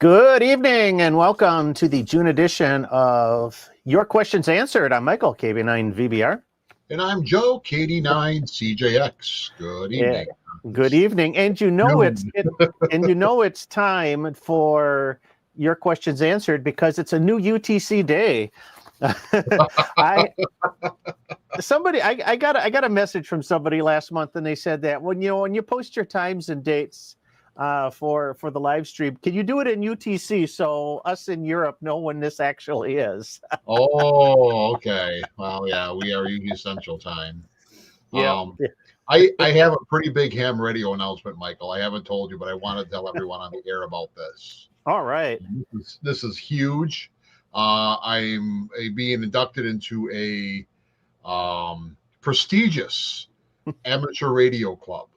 Good evening and welcome to the June edition of Your Questions Answered. I'm Michael, KB9VBR. And I'm Joe, KD9CJX. Good evening. Good evening. And you know it's time for Your Questions Answered because it's a new UTC day. I got a message from somebody last month, and they said that when you post your times and dates for the live stream, can you do it in UTC so us in Europe know when this actually is? Oh, okay. Well, yeah, we are usually Central Time. Yeah. I have a pretty big ham radio announcement, Michael. I haven't told you, but I want to tell everyone on the air about this. All right. This is huge. I'm being inducted into a prestigious amateur radio club.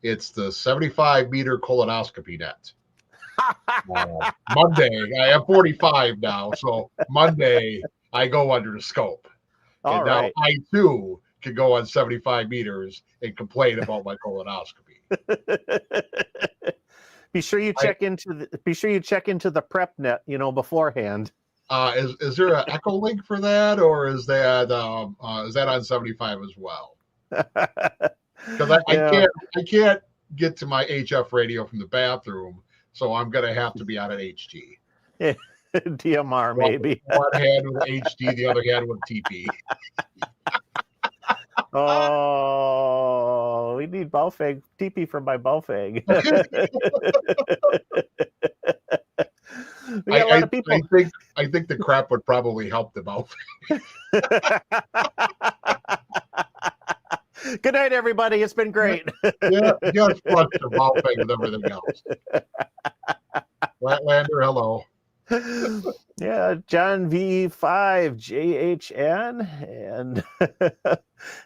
It's the 75-meter colonoscopy net. Monday, I am 45 now, so Monday I go under the scope. All right. Now I too can go on 75 meters and complain about my colonoscopy. Be sure you check into the prep net, beforehand. Is there an echo link for that, or is that on 75 as well? Because I can't get to my HF radio from the bathroom, so I'm gonna have to be on an HT. DMR maybe. One hand with HD, the other hand with TP. Oh, we need Baofeng TP for my Baofeng. We got a lot of people. I think the crap would probably help the Baofeng. Good night, everybody. It's been great. Yeah, just flush the Baofeng with everything else. Flatlander, hello. Yeah, John V5 JHN, and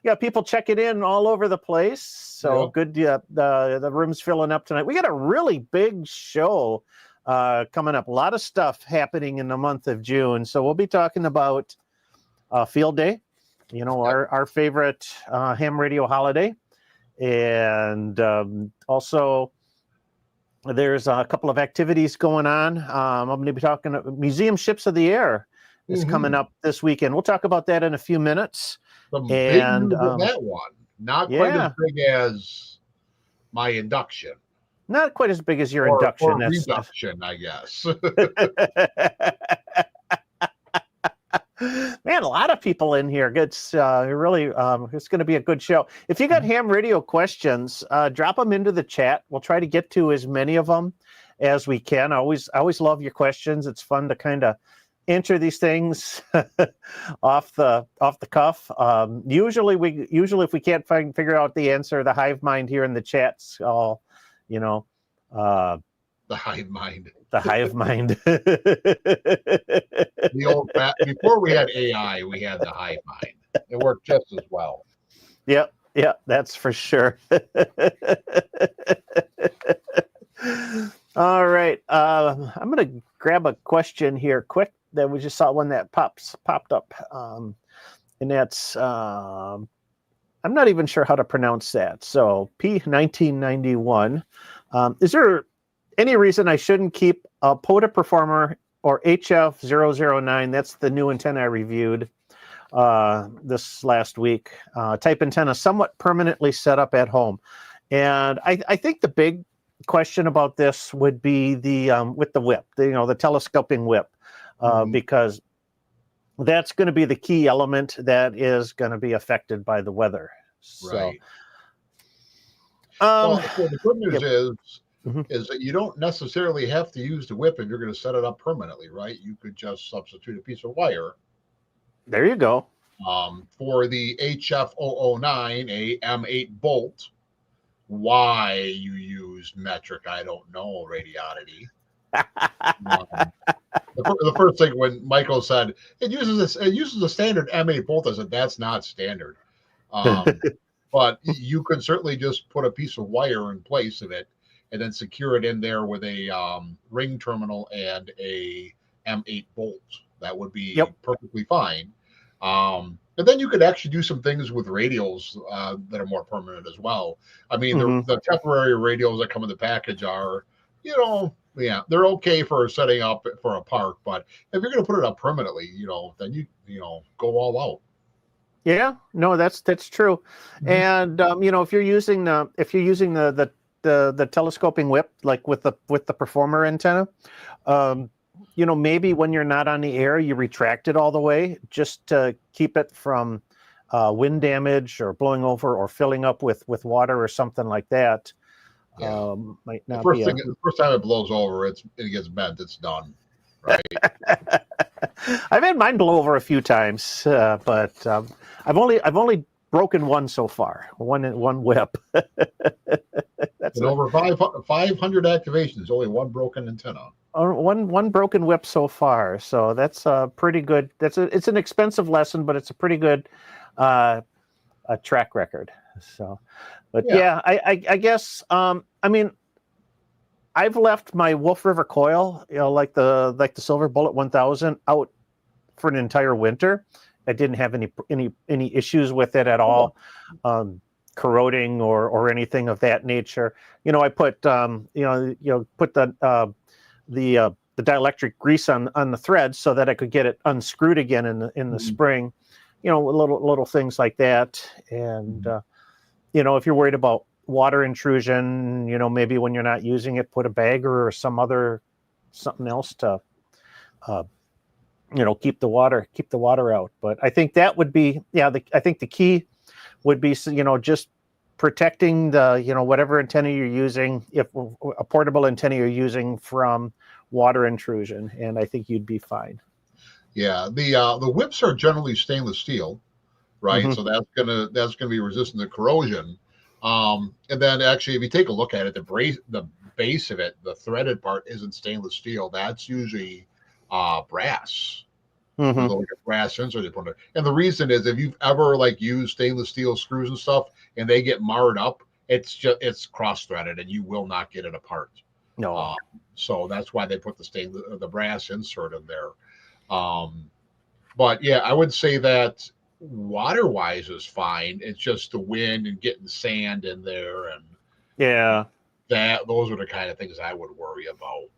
got people checking in all over the place. So Yep. Good. The room's filling up tonight. We got a really big show coming up. A lot of stuff happening in the month of June. So we'll be talking about Field Day. Our favorite ham radio holiday. And also there's a couple of activities going on. I'm going to be talking Museum Ships of the Air is coming up this weekend. We'll talk about that in a few minutes. Big news of that one. Not quite as big as my induction. Not quite as big as your induction. Or reduction, I guess. Man, a lot of people in here. It's really, it's going to be a good show. If you got ham radio questions, drop them into the chat. We'll try to get to as many of them as we can. I always love your questions. It's fun to kind of answer these things off the cuff. Usually if we can't figure out the answer, the hive mind here in the chats, the hive mind. The hive mind. The old before we had AI, we had the hive mind. It worked just as well. Yep, that's for sure. All right, I'm going to grab a question here quick. That we just saw one that popped up, and that's I'm not even sure how to pronounce that. So P1991. Is there any reason I shouldn't keep a POTA Performer or HF009? That's the new antenna I reviewed this last week. Type antenna somewhat permanently set up at home. And I think the big question about this would be the with the whip, the telescoping whip, because that's going to be the key element that is going to be affected by the weather. Right. So the good news is that you don't necessarily have to use the whip if you're going to set it up permanently, right? You could just substitute a piece of wire. There you go. For the HF009, a M8 bolt, why you used metric, I don't know, radiodity. The first thing when Michael said it uses a standard M8 bolt, I said that's not standard. But you could certainly just put a piece of wire in place of it and then secure it in there with a ring terminal and a M8 bolt. That would be perfectly fine. And then you could actually do some things with radials that are more permanent as well. I mean, the temporary radials that come in the package are, yeah, they're okay for setting up for a park, but if you're going to put it up permanently, then go all out. Yeah, no, that's true. And if you're using the telescoping whip, like with the performer antenna, maybe when you're not on the air, you retract it all the way just to keep it from wind damage or blowing over or filling up with water or something like that. Yeah. Might The not first be thing, the first time it blows over, it gets bent. It's done, right? I've had mine blow over a few times, but I've only broken one so far. One whip. That's And over 500 activations, only one broken antenna. one broken whip so far. So that's pretty good. It's an expensive lesson, but it's a pretty good a track record. So, but yeah, I guess I mean, I've left my Wolf River coil, like the Silver Bullet 1000, out for an entire winter. I didn't have any issues with it at all, corroding or anything of that nature. I put put the dielectric grease on the thread so that I could get it unscrewed again in the spring. Little things like that. And if you're worried about water intrusion, maybe when you're not using it, put a bagger or something else to keep the water out. But I think that would be, I think the key would be, just protecting the, whatever antenna you're using, if a portable antenna you're using, from water intrusion, and I think you'd be fine. Yeah, the whips are generally stainless steel, right? Mm-hmm. So that's gonna be resistant to corrosion. And then actually, if you take a look at it, the base of it, the threaded part, isn't stainless steel. That's usually brass. Mm-hmm. With like a brass sensor they put in it. And the reason is, if you've ever used stainless steel screws and stuff and they get marred up, it's cross threaded and you will not get it apart. No. So that's why they put the brass insert in there. But yeah, I would say that water wise is fine. It's just the wind and getting sand in there, and yeah, those are the kind of things I would worry about.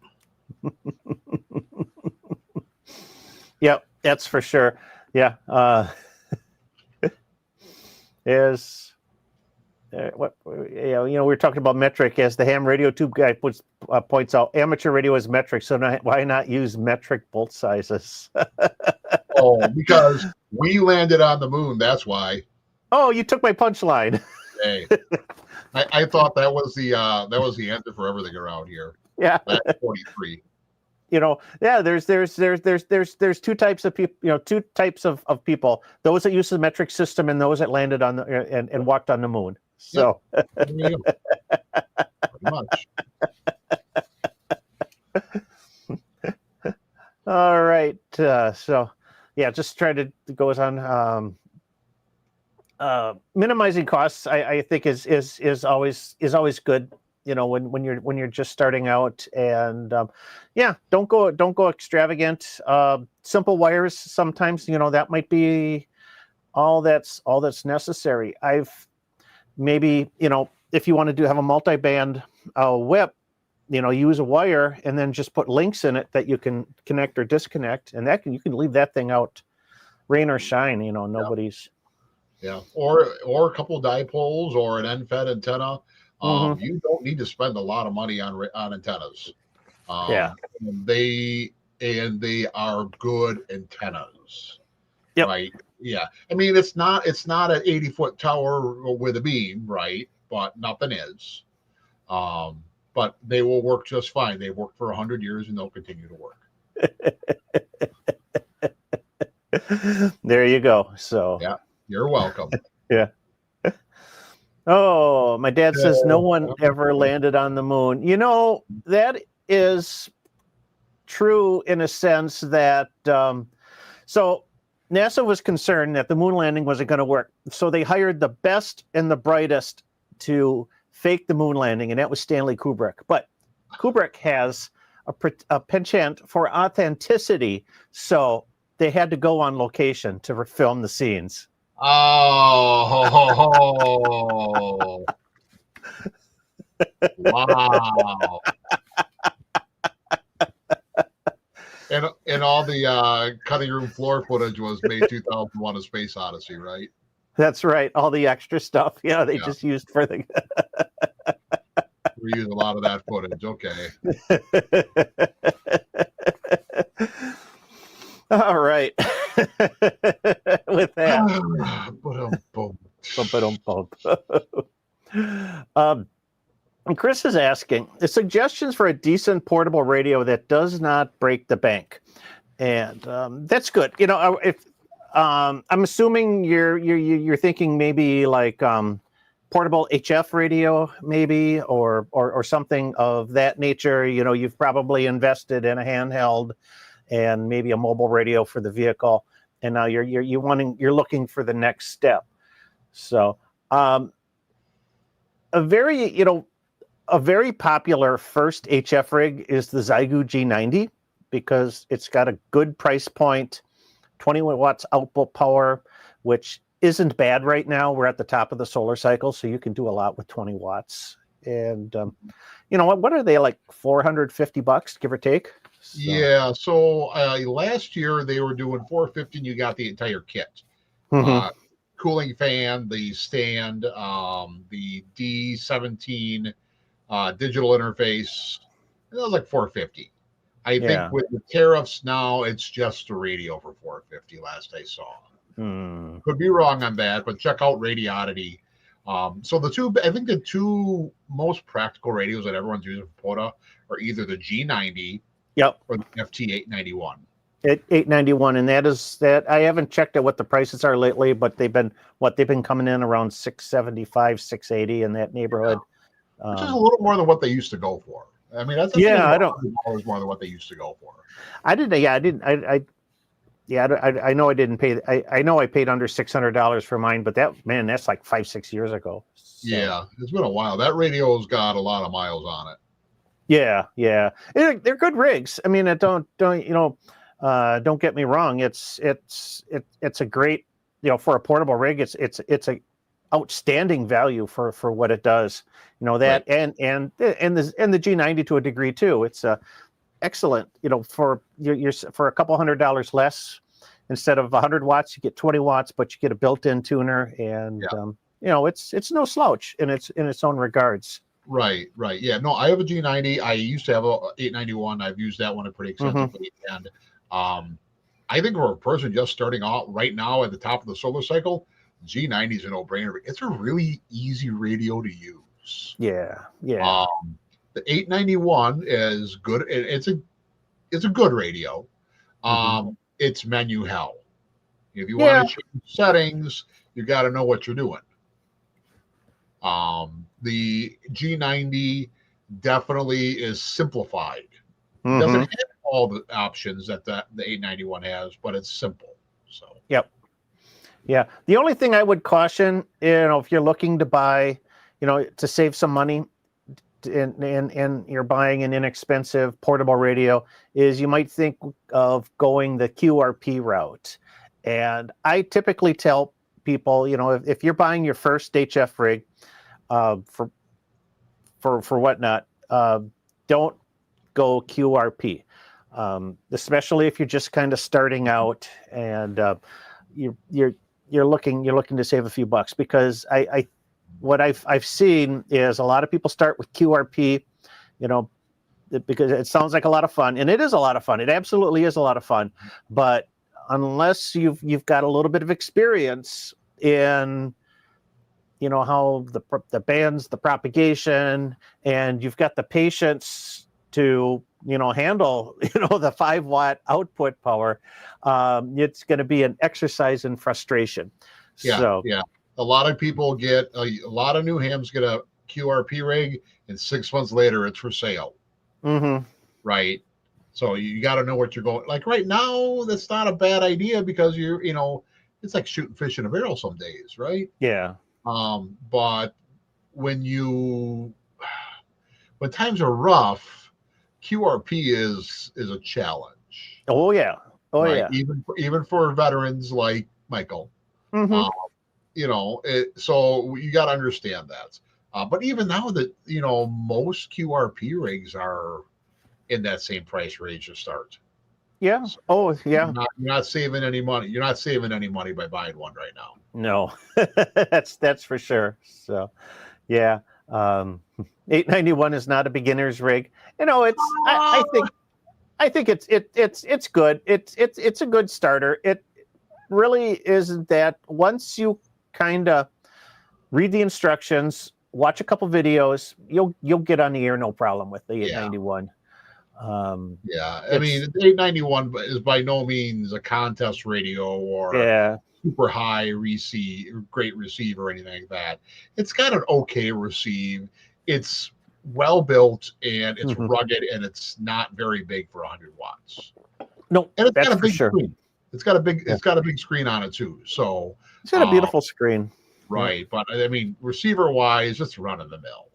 Yep, that's for sure. Yeah. Is what we were talking about metric, as the ham radio tube guy points out. Amateur radio is metric, so why not use metric bolt sizes? Oh, because we landed on the moon. That's why. Oh, you took my punchline. Hey, I thought that was the answer for everything around here. Yeah. That's 43. There's two types of people. Two types of people: those that use the metric system and those that landed on and walked on the moon. So, pretty much. All right. So, yeah, just try to goes on. Minimizing costs, I think, is always good. When you're just starting out, and don't go extravagant. Simple wires sometimes, that might be all that's necessary. I've maybe, if you want to have a multi-band whip, use a wire and then just put links in it that you can connect or disconnect, and you can leave that thing out, rain or shine. Nobody's. Yeah, or a couple of dipoles or an end-fed antenna. You don't need to spend a lot of money on antennas. And they are good antennas. Yep. Right. Yeah. I mean, it's not an 80-foot tower with a beam, right? But nothing is. But they will work just fine. They've worked for 100 years and they'll continue to work. There you go. So yeah, you're welcome. Yeah. Oh, my dad says no one ever landed on the moon. That is true in a sense that so NASA was concerned that the moon landing wasn't going to work. So they hired the best and the brightest to fake the moon landing, and that was Stanley Kubrick. But Kubrick has a penchant for authenticity, so they had to go on location to film the scenes. Oh, wow. And all the cutting room floor footage was made 2001: A Space Odyssey, right? That's right. All the extra stuff. Yeah, they Yeah, just used for the. we use a lot of that footage. Okay. All right. With that. Ba-dum-bum. Bump. um, and Chris is asking the suggestions for a decent portable radio that does not break the bank, and that's good. You know, if I'm assuming you're thinking maybe like portable HF radio, maybe or something of that nature. You know, you've probably invested in a handheld and maybe a mobile radio for the vehicle, and now you're looking for the next step. So, a very popular first HF rig is the Xiegu G90 because it's got a good price point, 20 watts output power, which isn't bad right now. We're at the top of the solar cycle, so you can do a lot with 20 watts. And you know what are they, like $450, give or take? So. Yeah. So last year they were doing $450, and you got the entire kit. Mm-hmm. Cooling fan, the stand, the D17 digital interface. It was like $450. I think with the tariffs now, it's just a radio for $450. Last I saw. Could be wrong on that, but check out Radioddity. So I think the two most practical radios that everyone's using for POTA are either the G90, or the FT891. 891, and that I haven't checked at what the prices are lately, but they've been coming in around 675, 680 in that neighborhood, which is a little more than what they used to go for. I mean, that's I don't $100 more than what they used to go for. I know I didn't pay. I know I paid under $600 for mine, but that's like 5-6 years ago. So. Yeah, it's been a while. That radio's got a lot of miles on it. Yeah. They're good rigs. I mean, don't get me wrong. It's a great, for a portable rig. It's a outstanding value for what it does. You know that, right. and the G90 to a degree too. It's excellent. For for a couple $100 less, instead of 100 watts, you get 20 watts, but you get a built-in tuner, and it's no slouch in its own regards. Right. Yeah. No, I have a G90. I used to have a 891. I've used that one pretty extensively, and I think for a person just starting out right now at the top of the solar cycle, G90 is a no-brainer. It's a really easy radio to use. Yeah. The 891 is good. It's a good radio. It's menu hell. If you want to change settings, you got to know what you're doing. The G90 definitely is simplified. It doesn't have all the options that the 891 has, but it's simple. So. Yep. Yeah. The only thing I would caution, if you're looking to buy, to save some money, and you're buying an inexpensive portable radio, is you might think of going the QRP route. And I typically tell people, if you're buying your first HF rig, for whatnot, don't go QRP, especially if you're just kind of starting out and you're looking to save a few bucks, because what I've seen is a lot of people start with QRP, because it sounds like a lot of fun, and it is a lot of fun. It absolutely is a lot of fun, but unless you've got a little bit of experience in how the bands, the propagation, and you've got the patience to handle the 5-watt output power, it's going to be an exercise in frustration. Yeah. A lot of people get a lot of new hams get a QRP rig, and 6 months later it's for sale. Right. So you got to know what you're going. Like right now, that's not a bad idea, because it's like shooting fish in a barrel some days, right? Yeah. But when times are rough, QRP is a challenge. Oh yeah. Right? Even for veterans like Michael. So you got to understand that. But even now that most QRP rigs are in that same price range to start. Yeah. Oh, yeah. You're not saving any money. You're not saving any money by buying one right now. No, that's for sure. So, yeah, 891 is not a beginner's rig. You know, I think it's good. It's a good starter. It really isn't that. Once you kind of read the instructions, watch a couple videos, you'll get on the air no problem with the 891. Yeah, I mean, the 891 is by no means a contest radio or super high great receive or anything like that. It's got an okay receive. It's well built and it's rugged and it's not very big for 100 watts. No, and it's that's got a big for sure. screen. It's got a big screen on it too. So it's got a beautiful screen. Right, but I mean, receiver wise, just run of the mill.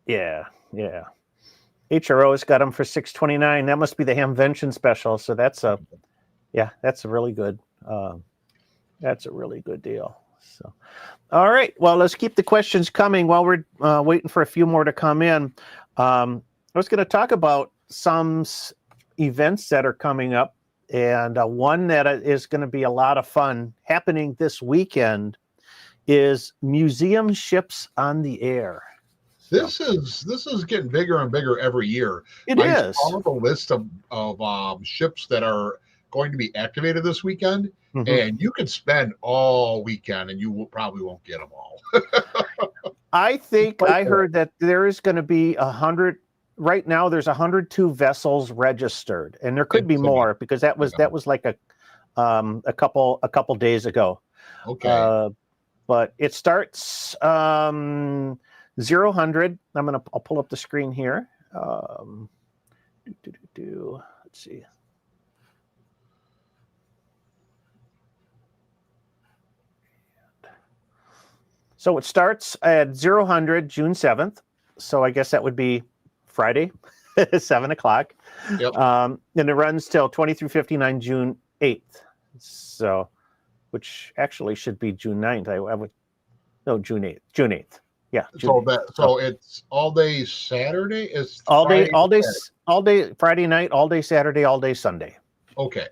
Yeah. HRO's got them for $629. That must be the Hamvention special. So that's a really good. That's a really good deal. So, all right. Well, let's keep the questions coming while we're waiting for a few more to come in. I was going to talk about some events that are coming up, and one that is going to be a lot of fun happening this weekend is Museum Ships on the Air. This is getting bigger and bigger every year. I saw the list of ships that are going to be activated this weekend, and you could spend all weekend and you probably won't get them all. I think I heard that there is going to be 100. Right now, there's 102 vessels registered, and there could be more because that was like a couple days ago. Okay. But it starts 0-100. I'll pull up the screen here. Let's see. So it starts at 0-100 June 7th. So I guess that would be Friday, 7 o'clock. Yep. And it runs till 2359 June 8th. So, which actually should be June 9th. June 8th. June 8th. Yeah. So it's all day Saturday. Is all day Friday night, all day Saturday, all day Sunday. Okay.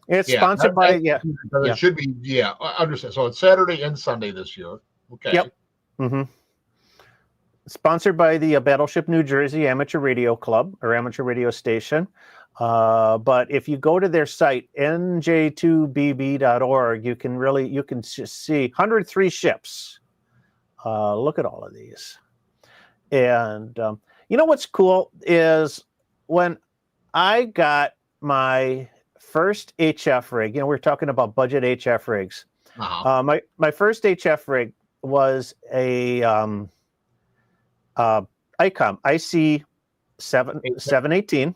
It's sponsored by It should be I understand. So it's Saturday and Sunday this year. Okay. Yep. Sponsored by the Battleship New Jersey Amateur Radio Club or Amateur Radio Station. But if you go to their site, nj2bb.org, you can just see 103 ships. Look at all of these. And you know what's cool is when I got my first HF rig, you know, we're talking about budget HF rigs. My first HF rig was a ICOM IC 718.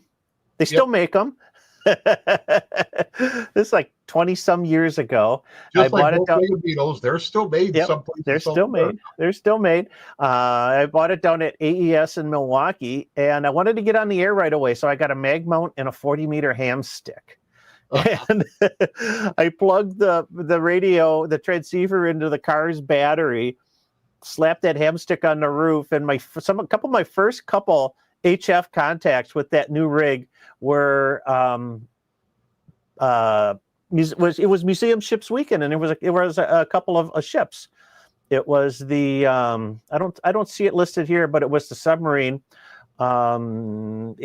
They still make them. This is like 20 some years ago. Just I bought it down. Beetles, they're still made. Yep, they're still made. They're still made. I bought it down at AES in Milwaukee, and I wanted to get on the air right away, so I got a mag mount and a 40-meter ham stick. And I plugged the radio, the transceiver into the car's battery, slapped that ham stick on the roof, and a couple of my first HF contacts with that new rig were it was Museum Ships Weekend, and it was a couple of ships. It was the I don't see it listed here, but it was the submarine in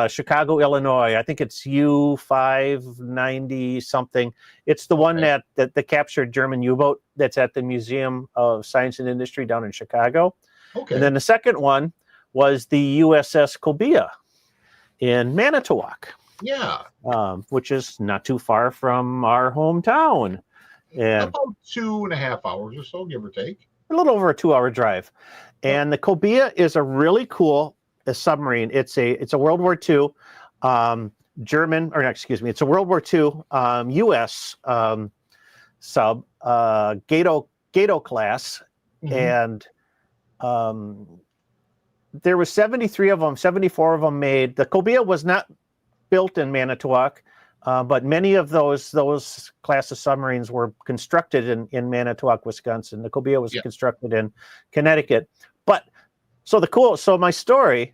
Chicago, Illinois. I think it's U-590 something. It's the one that captured German U-boat that's at the Museum of Science and Industry down in Chicago. Okay. And then the second one was the USS Cobia in Manitowoc. Yeah. Which is not too far from our hometown. And about 2.5 hours or so, give or take. A little over a 2-hour drive. And the Cobia is a really cool submarine. It's a World War II it's a World War II US sub, Gato class. And there were 73 of them, 74 of them made. The Cobia was not built in Manitowoc, but many of those class of submarines were constructed in Manitowoc, Wisconsin. The Cobia was constructed in Connecticut. But So my story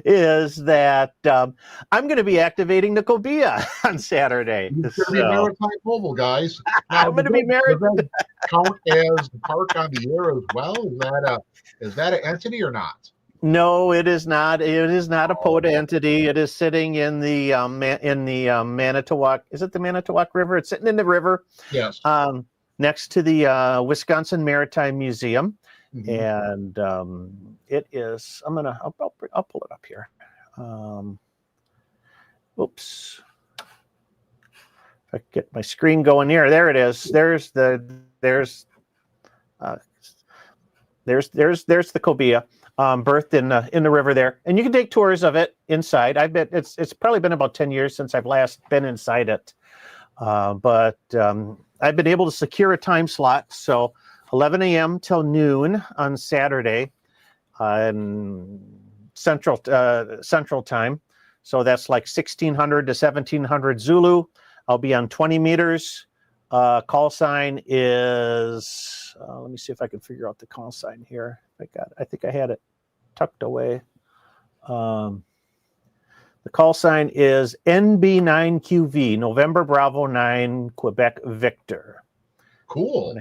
is that I'm going to be activating the Cobia on Saturday. You're going to be Maritime Mobile, guys. Now, I'm going to be married. Does that count as the park on the air as well? Is that an entity or not? No, it is not. It is not a POTA entity. It is sitting in the Manitowoc. Is it the Manitowoc River? It's sitting in the river. Yes. Next to the Wisconsin Maritime Museum, Mm-hmm. and it is. I'll pull it up here. Oops. If I get my screen going here, there it is. There's the Cobia. Berthed in the river there, and you can take tours of it inside. I bet it's probably been about 10 years since I've last been inside it, but I've been able to secure a time slot, so 11 a.m. till noon on Saturday, in Central Time. So that's like 1600 to 1700 Zulu. I'll be on 20 meters. Call sign is. Let me see if I can figure out the call sign here. I think I had it tucked away. The call sign is NB9QV, November Bravo 9, Quebec Victor. Cool.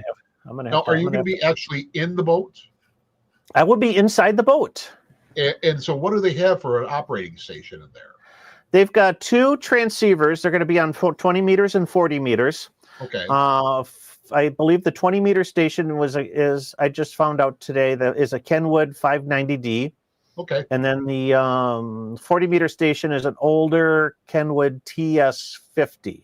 Now, are you going to be actually in the boat? I will be inside the boat. And so what do they have for an operating station in there? They've got two transceivers. They're going to be on 20 meters and 40 meters. Okay. I believe the 20-meter station is I just found out today that is a Kenwood 590D. Okay. And then the 40-meter station is an older Kenwood TS50.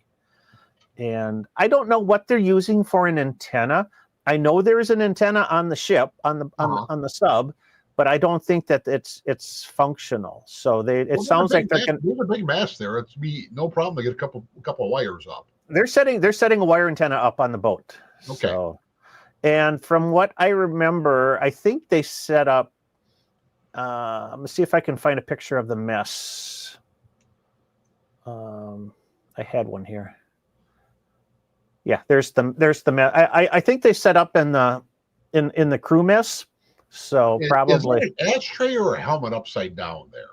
And I don't know what they're using for an antenna. I know there is an antenna on the ship on the sub, but I don't think that it's functional. So it sounds like there's a big mast there. It's be no problem to get a couple of wires up. They're setting a wire antenna up on the boat. Okay. So, and from what I remember, I think they set up. Let me see if I can find a picture of the mess. I had one here. Yeah, there's the mess. I think they set up in the crew mess. So probably is that an ashtray or a helmet upside down there?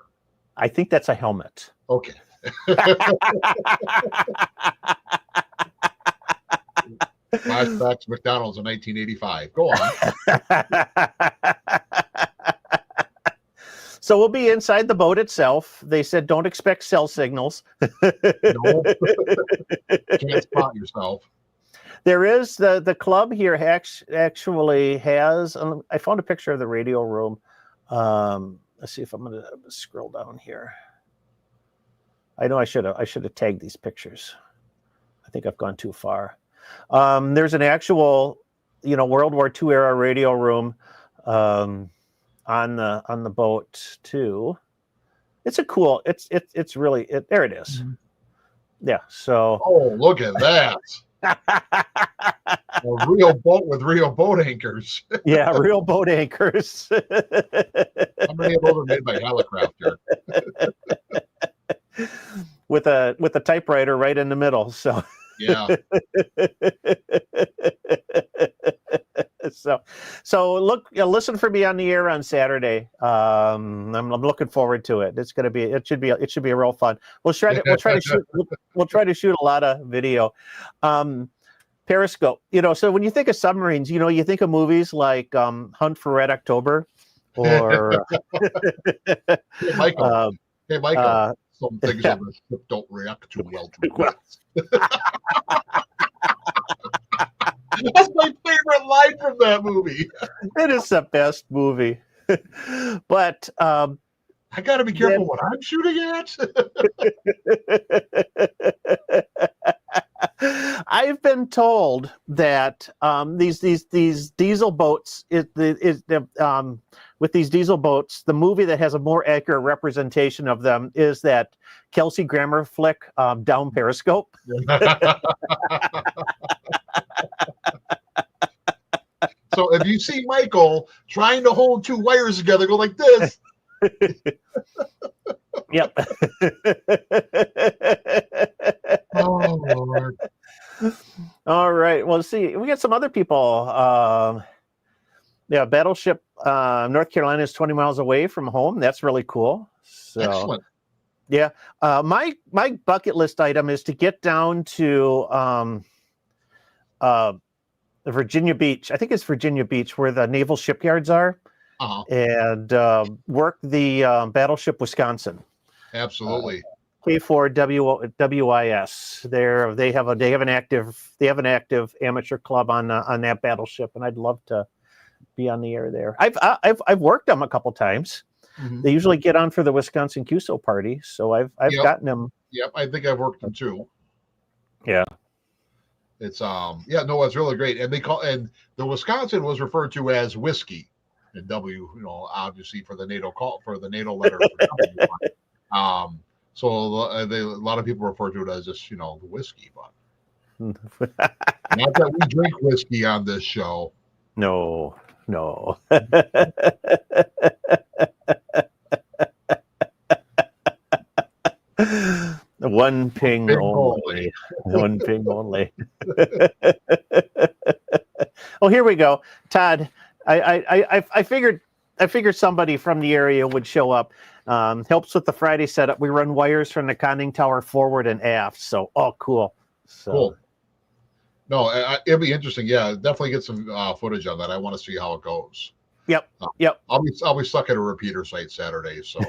I think that's a helmet. Okay. Flashbacks McDonald's in 1985. Go on. So we'll be inside the boat itself. They said don't expect cell signals. No. Can't spot yourself. There is the club here actually has. I found a picture of the radio room. Let's see if I'm going to scroll down here. I know I should have tagged these pictures. I think I've gone too far. There's an actual, World War II era radio room on the boat too. It's a cool. It's really there. It is. Mm-hmm. Yeah. So. Oh, look at that. A real boat with real boat anchors. Yeah, real boat anchors. How many of those are made by Helicrafter? With a typewriter right in the middle. So yeah. So listen for me on the air on Saturday. I'm looking forward to it. It should be a real fun. We'll try to shoot a lot of video. Periscope. So when you think of submarines, you think of movies like Hunt for Red October or Hey Michael. Some things on the ship don't react too well to it. That's my favorite line from that movie. It is the best movie. But I got to be careful what I'm shooting at. I've been told that these diesel boats with these diesel boats, the movie that has a more accurate representation of them is that Kelsey Grammer flick, Down Periscope. So if you see Michael trying to hold two wires together, go like this. Yep. Oh, Lord. All right. Well, see, we got some other people. Yeah, Battleship, North Carolina is 20 miles away from home. That's really cool. So, Excellent. yeah. My bucket list item is to get down to Virginia Beach. I think it's Virginia Beach where the naval shipyards are, and work the Battleship Wisconsin. Absolutely. K4WIS. They have an active amateur club on that battleship, and I'd love to be on the air there. I've worked them a couple times. Mm-hmm. They usually get on for the Wisconsin QSO party, so I've gotten them. Yep, I think I've worked them too. Yeah. It's it's really great. And the Wisconsin was referred to as whiskey, and W, obviously for the NATO letter. So a lot of people refer to it as just the whiskey, but not that we drink whiskey on this show. No. One ping only. One ping only. Oh, here we go, Todd. I figured somebody from the area would show up. Helps with the Friday setup. We run wires from the conning tower forward and aft. So, cool. Cool. No, it'll be interesting. Yeah, definitely get some footage on that. I want to see how it goes. Yep. I'll be stuck at a repeater site Saturday, so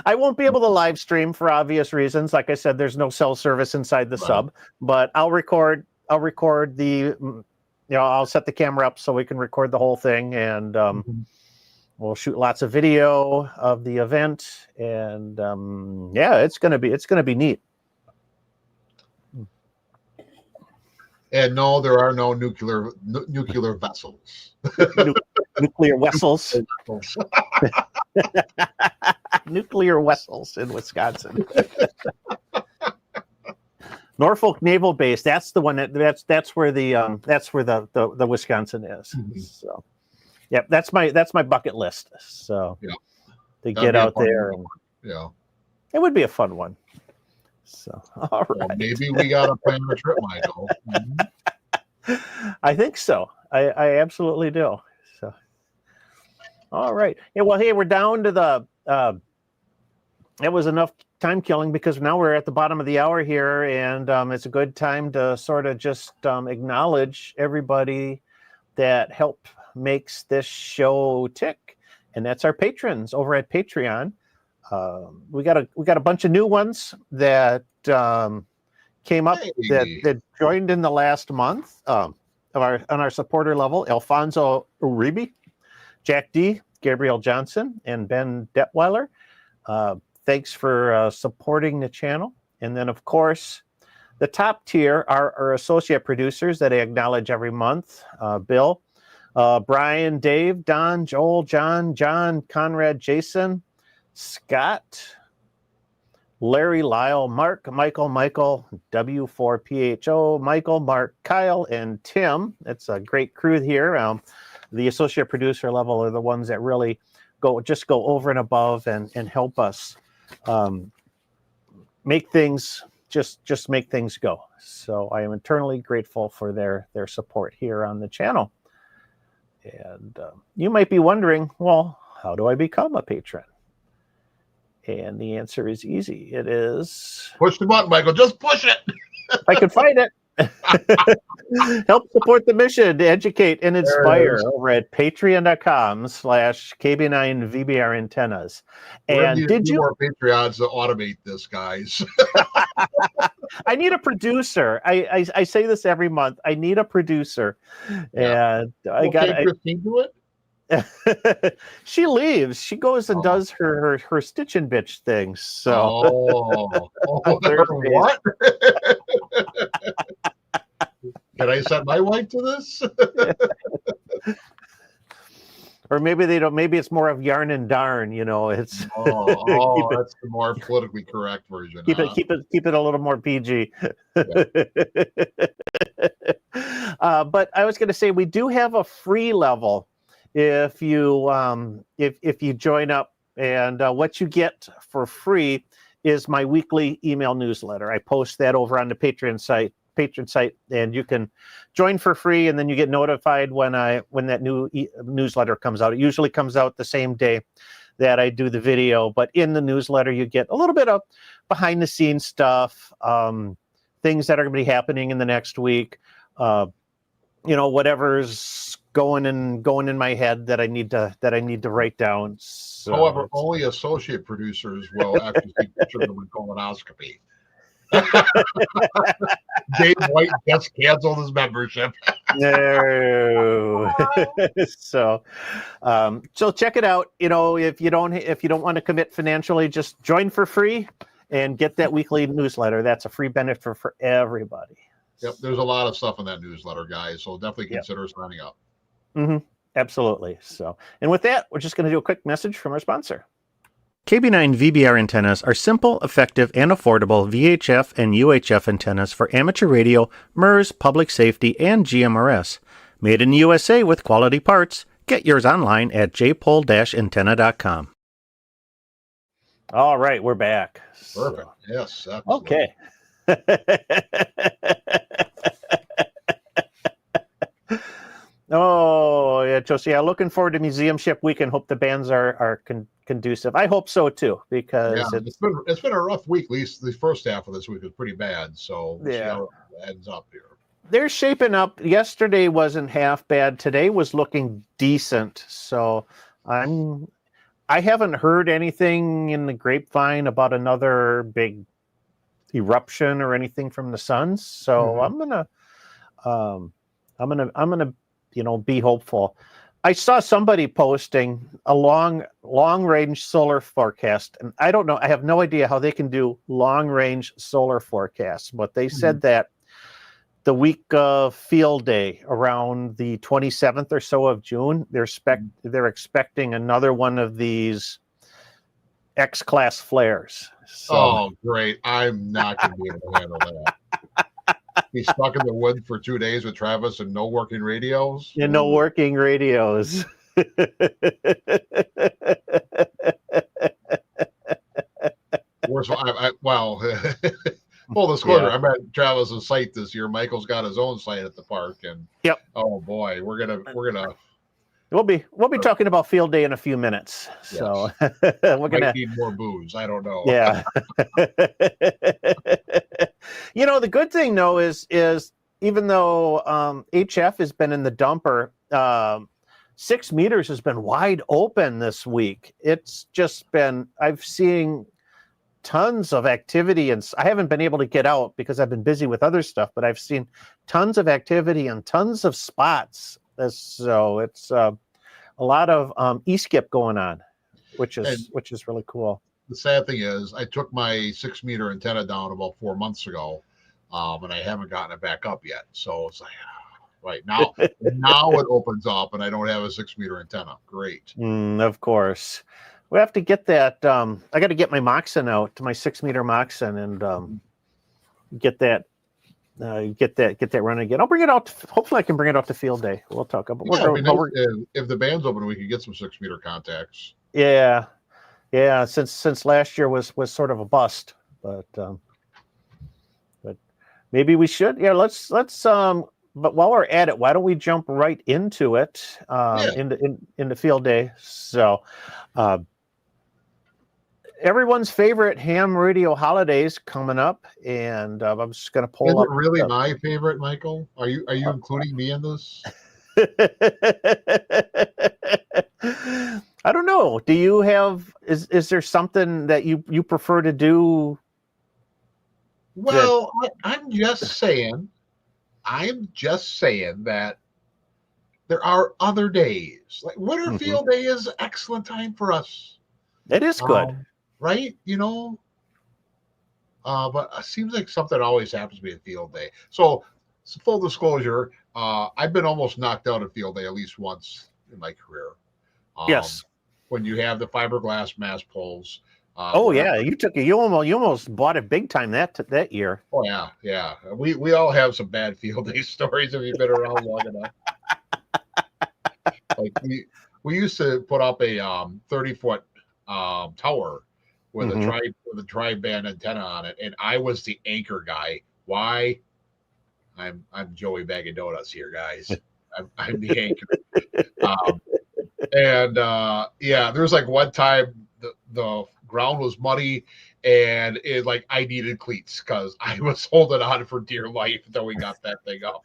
I won't be able to live stream for obvious reasons. Like I said, there's no cell service inside the sub, but I'll record the. I'll set the camera up so we can record the whole thing, and we'll shoot lots of video of the event, and it's gonna be neat. And no, there are no nuclear vessels. Nuclear vessels. Nuclear vessels in Wisconsin. Norfolk Naval Base. That's the one that's where the Wisconsin is. Mm-hmm. So, yep, that's my bucket list. So, to get out there, and it would be a fun one. So, all right. Well, maybe we got to plan a trip, Michael. Mm-hmm. I think so. I absolutely do. So, all right. Yeah. Well, hey, we're down to the. That was enough time killing because now we're at the bottom of the hour here, and it's a good time to sort of just acknowledge everybody that helped makes this show tick, and that's our patrons over at Patreon. We got a bunch of new ones that came up that joined in the last month on our supporter level. Alfonso Uribe, Jack D, Gabriel Johnson, and Ben Detweiler. Thanks for supporting the channel. And then, of course, the top tier are our associate producers that I acknowledge every month. Bill, Brian, Dave, Don, Joel, John, Conrad, Jason, Scott, Larry, Lyle, Mark, Michael, W4PHO, Michael, Mark, Kyle, and Tim. It's a great crew here. The associate producer level are the ones that really go over and above and help us make things just make things go. So I am eternally grateful for their support here on the channel. And you might be wondering, well, how do I become a patron? And the answer is easy. It is push the button, Michael. Just push it. If I can find it. Help support the mission to educate and inspire over at patreon.com/KB9VBR antennas. And did you more Patreons to automate this, guys? I need a producer. I say this every month. I need a producer. And I got Christine do it. She leaves. She goes and does her stitch and bitch things. So what? Can I send my wife to this? Or maybe they don't. Maybe it's more of yarn and darn. It's that's the more politically correct version. Keep it a little more PG. Yeah. But I was going to say we do have a free level if you join up, and what you get for free is my weekly email newsletter. I post that over on the Patreon site, patron site, and you can join for free, and then you get notified when that new newsletter comes out. It usually comes out the same day that I do the video, but in the newsletter you get a little bit of behind the scenes stuff, things that are going to be happening in the next week, whatever's going in my head that I need to write down. So, however, only associate producers will actually see pictures of a colonoscopy. Dave White just canceled his membership. No. So check it out. If you don't want to commit financially, just join for free and get that weekly newsletter. That's a free benefit for everybody. Yep, there's a lot of stuff in that newsletter, guys. So definitely consider signing up. Mm-hmm. Absolutely. So, and with that, we're just going to do a quick message from our sponsor. KB9 VBR antennas are simple, effective, and affordable VHF and UHF antennas for amateur radio, MURS, public safety, and GMRS. Made in the USA with quality parts. Get yours online at jpole-antenna.com. All right, we're back. Perfect. So. Yes. Absolutely. Okay. Oh, yeah, Josie. Yeah, looking forward to Museum Ship Weekend. Hope the bands are conducive. I hope so too, because it's been a rough week. At least the first half of this week was pretty bad. So we'll see how it ends up here. They're shaping up. Yesterday wasn't half bad. Today was looking decent. So I haven't heard anything in the grapevine about another big eruption or anything from the suns. So I'm gonna be hopeful. I saw somebody posting a long range solar forecast, and I don't know. I have no idea how they can do long range solar forecasts, but they said that the week of field day, around the 27th or so of June, they're expecting another one of these X-class flares. So. Oh, great! I'm not going to be able to handle that. He's stuck in the woods for 2 days with Travis and no working radios. Yeah, no working radios. Full disclosure, I'm at Travis's site this year. Michael's got his own site at the park, and oh boy, we're gonna. We'll be talking about field day in a few minutes. So we're gonna need more booze. I don't know. Yeah. The good thing though is even though HF has been in the dumper, 6 meters has been wide open this week. It's just been, I've seen tons of activity, and I haven't been able to get out because I've been busy with other stuff, but I've seen tons of activity and tons of spots. So it's a lot of e-skip going on, which is really cool. The sad thing is I took my 6 meter antenna down about 4 months ago, and I haven't gotten it back up yet. So it's like, right now it opens up and I don't have a 6 meter antenna. Great. Of course. We have to get that. I got to get my Moxon out, my 6 meter Moxon, and get that running again. I'll bring it out. Hopefully I can bring it out to field day. We'll talk about if the band's open, we could get some 6 meter contacts. Yeah. Since last year was sort of a bust, but maybe we should. Yeah, let's. But while we're at it, why don't we jump right into it? Into field day. So, everyone's favorite ham radio holidays coming up, and I'm just going to pull up. Is it really my favorite, Michael? Are you including me in this? I don't know. Do you have? Is there something that you prefer to do? Well, I'm just saying that there are other days. Like winter field day is an excellent time for us. It is good. Right? But it seems like something always happens to be at field day. So full disclosure, I've been almost knocked out at field day at least once in my career. Yes. When you have the fiberglass mass poles. You almost bought it big time that year. Oh yeah. We all have some bad field day stories if you've been around long enough. Like we used to put up a 30-foot tower with a tri-band antenna on it, and I was the anchor guy. Why? I'm Joey Bag of Donuts here, guys. I'm the anchor. Um, and yeah, there was like one time the ground was muddy, and it like I needed cleats because I was holding on for dear life until we got that thing up.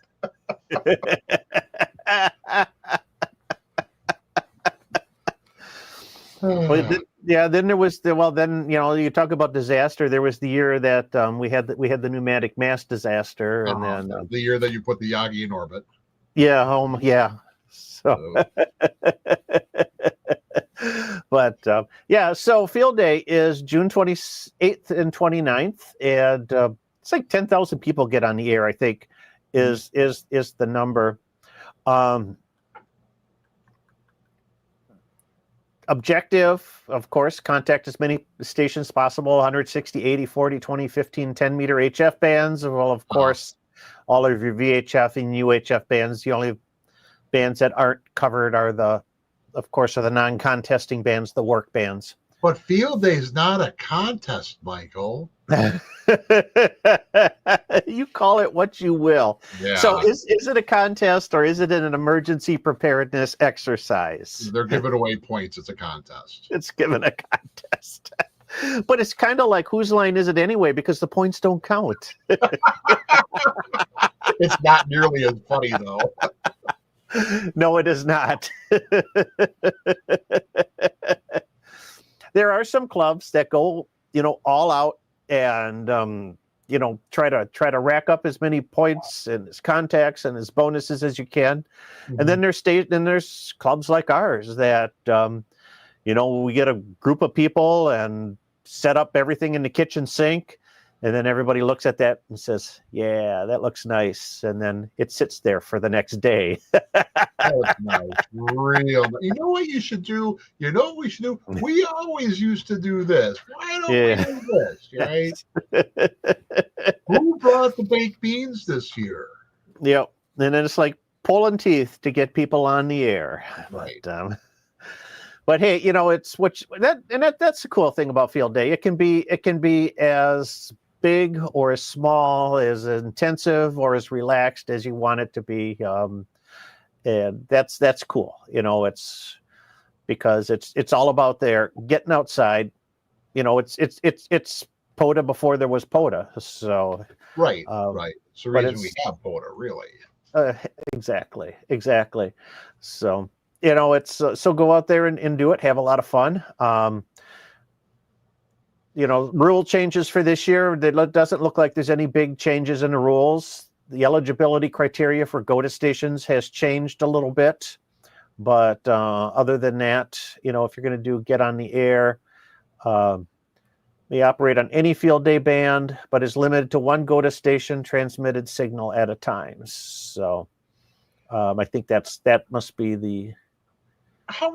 Yeah, then there was then you talk about disaster. There was the year that we had the pneumatic mast disaster, and then the year that you put the Yagi in orbit. Yeah. So, but yeah, so field day is June 28th and 29th, and it's like 10,000 people get on the air, I think, is the number. Objective, of course, contact as many stations as possible, 160, 80, 40, 20, 15, 10 meter HF bands. Well, of course, all of your VHF and UHF bands. The only bands that aren't covered are the non-contesting bands, the work bands. But field day is not a contest, Michael. You call it what you will. Yeah. So is it a contest or is it an emergency preparedness exercise? They're giving away points. It's a contest. It's given a contest. But it's kind of like, whose line is it anyway? Because the points don't count. It's not nearly as funny, though. No, it is not. There are some clubs that go, all out and try to rack up as many points and as contacts and as bonuses as you can. Mm-hmm. And then there's clubs like ours that we get a group of people and set up everything in the kitchen sink, and then everybody looks at that and says, yeah, that looks nice, and then it sits there for the next day. That's nice. Real. You know what you should do? You know what we should do? We always used to do this. Why don't we do this? Right? Who brought the baked beans this year? Yep. And then it's like pulling teeth to get people on the air. Right. But hey, it's that's the cool thing about field day. It can be as big or as small, as intensive or as relaxed as you want it to be. And that's cool. It's because it's all about there getting outside. It's POTA before there was POTA. So right. It's the reason we have POTA, really. Exactly. So it's so go out there and do it. Have a lot of fun. Rule changes for this year. It doesn't look like there's any big changes in the rules. The eligibility criteria for GOTA stations has changed a little bit. But other than that, if you're going to get on the air, they operate on any field day band, but is limited to one GOTA station transmitted signal at a time. So I think that must be the... How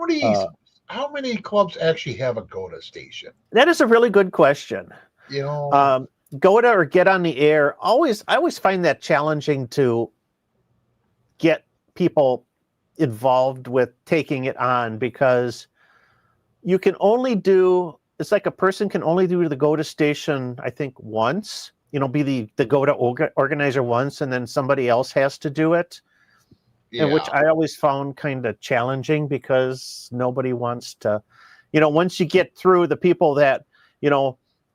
many clubs actually have a GOTA station? That is a really good question. GOTA or get on the air. I always find that challenging to get people involved with taking it on, because you can only do, it's like a person can only do the GOTA station, I think, once, be the GOTA organizer once, and then somebody else has to do it. Yeah. And which I always found kind of challenging, because nobody wants to, once you get through the people that,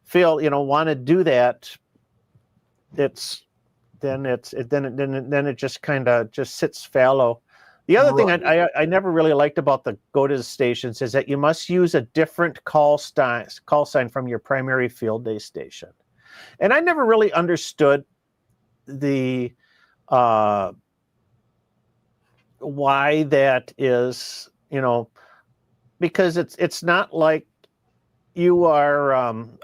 feel, want to do that, then it just kind of just sits fallow. The other thing I never really liked about the GOTA stations is that you must use a different call sign from your primary field day station. And I never really understood the why that is, because it's not like you are,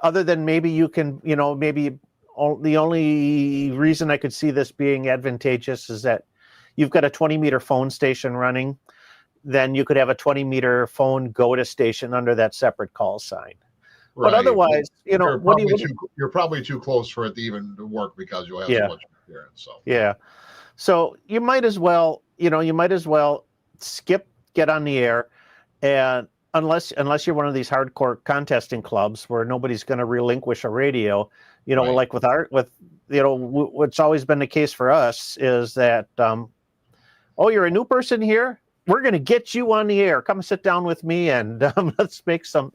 other than maybe you can, maybe the only reason I could see this being advantageous is that you've got a 20-meter phone station running, then you could have a 20-meter phone GOTA station under that separate call sign. Right. But otherwise, you're probably too close for it to even work, because you'll have so much interference. So yeah, so you might as well, get on the air, and unless you're one of these hardcore contesting clubs where nobody's going to relinquish a radio, You know, Right. like what's always been the case for us is that, oh, you're a new person here. We're going to get you on the air. Come sit down with me and let's make some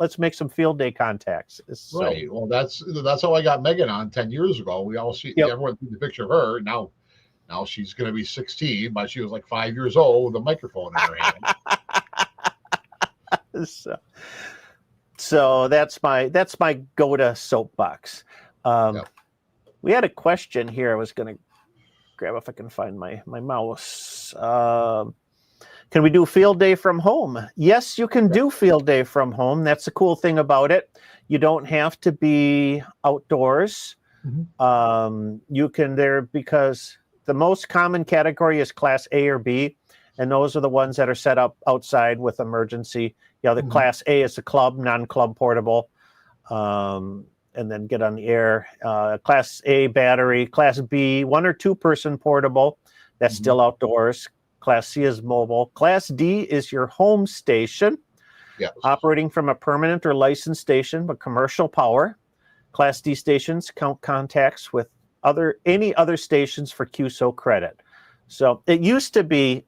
field day contacts. So, Right. Well, that's how I got Megan on 10 years ago. We all see yep. everyone sees the picture of her now. Now she's going to be 16, but she was like 5 years old with a microphone in her hand. So that's my go-to soapbox. Yep. We had a question here. I was going to grab if I can find my mouse. Can we do field day from home? Yes, you can do field day from home. That's the cool thing about it. You don't have to be outdoors. Mm-hmm. You can because the most common category is Class A or B, and those are the ones that are set up outside with emergency. You know, the Class A is the club, non-club portable, and then get on the air. Class A battery, Class B, 1 or 2 person portable. That's still outdoors. Class C is mobile. Class D is your home station, operating from a permanent or licensed station, but commercial power. Class D stations count contacts with any other stations for QSO credit. So it used to be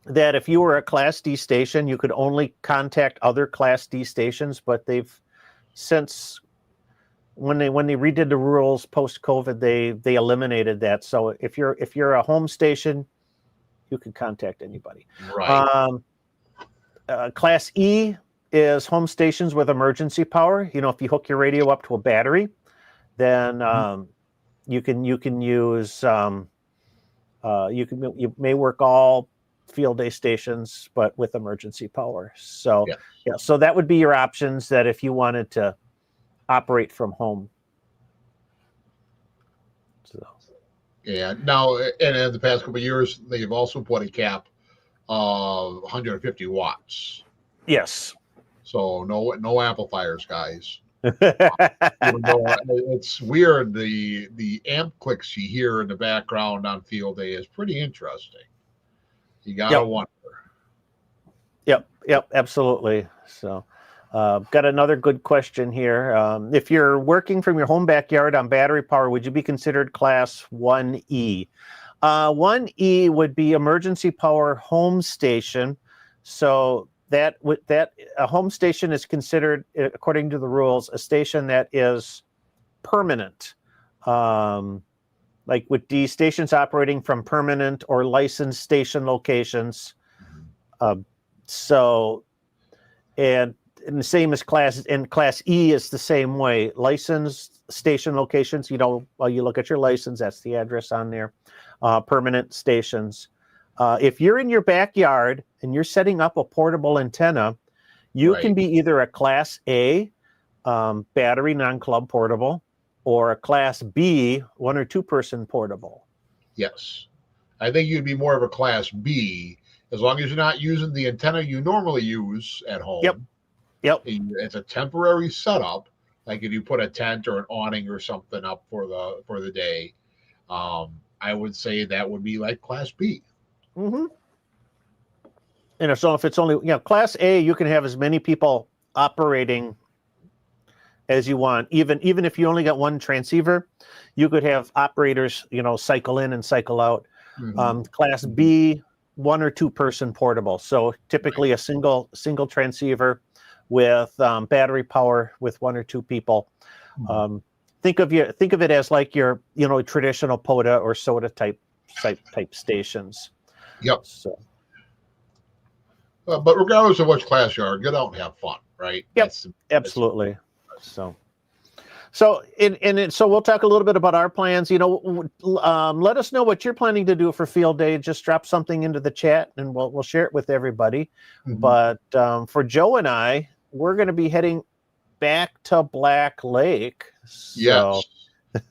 that if you were a Class D station, you could only contact other Class D stations, but they've since when they redid the rules post-COVID, they eliminated that. So if you're a home station, you can contact anybody. Right. Class E is home stations with emergency power. You know, if you hook your radio up to a battery, then you can use you may work all field day stations, but with emergency power. So so that would be your options that if you wanted to operate from home. So. Yeah. Now, and in the past couple of years, they've also put a cap of 150 watts. Yes. So no amplifiers, guys. It's weird. The amp clicks you hear in the background on field day is pretty interesting. You gotta wonder. Yep, absolutely. So, got another good question here. If you're working from your home backyard on battery power, would you be considered Class 1E? 1E would be emergency power home station. So that a home station is considered, according to the rules, a station that is permanent. Like with D, stations operating from permanent or licensed station locations. So, and the same as Class E is the same way. Licensed station locations, you look at your license, that's the address on there. Permanent stations. If you're in your backyard and you're setting up a portable antenna, you can be either a Class A battery non-club portable or a Class B 1 or 2 person portable. Yes. I think you'd be more of a Class B as long as you're not using the antenna you normally use at home. Yep. It's a temporary setup, like if you put a tent or an awning or something up for the day. I would say that would be like Class B. And so if it's only Class A, you can have as many people operating as you want. Even if you only got one transceiver, you could have operators, cycle in and cycle out. Class B, 1 or 2 person portable. So typically a single transceiver with battery power with 1 or 2 people. Think of it as like your traditional POTA or SOTA type stations. Yep. So. But regardless of which class you are, get out and have fun, right? Yep. Absolutely. So we'll talk a little bit about our plans. Let us know what you're planning to do for field day. Just drop something into the chat, and we'll share it with everybody. But for Joe and I, we're going to be heading back to Black Lake. So. Yes,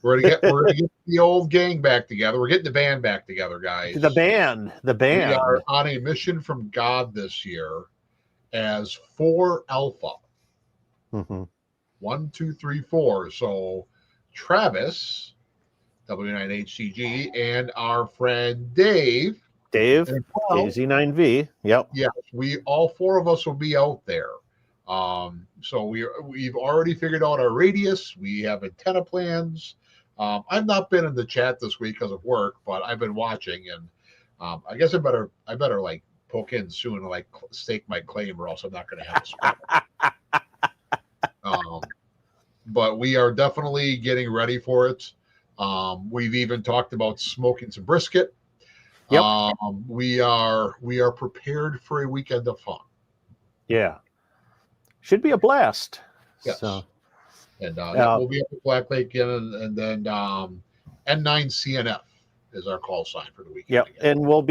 we're gonna get the old gang back together. We're getting the band back together, guys. The band. We are on a mission from God this year as 4 Alpha. 1, 2, 3, 4. So Travis, W9HCG, and our friend Dave, KZ9V. Yep. Yes, we all 4 of us will be out there. So we've already figured out our radius. We have antenna plans. I've not been in the chat this week because of work, but I've been watching, and I guess I better like poke in soon and like stake my claim, or else I'm not going to have a spot. But we are definitely getting ready for it. We've even talked about smoking some brisket. Yep. We are prepared for a weekend of fun. Yeah. Should be a blast. Yes. So, and we'll be up at Black Lake and then N9CNF is our call sign for the weekend. Yep. Again. And we'll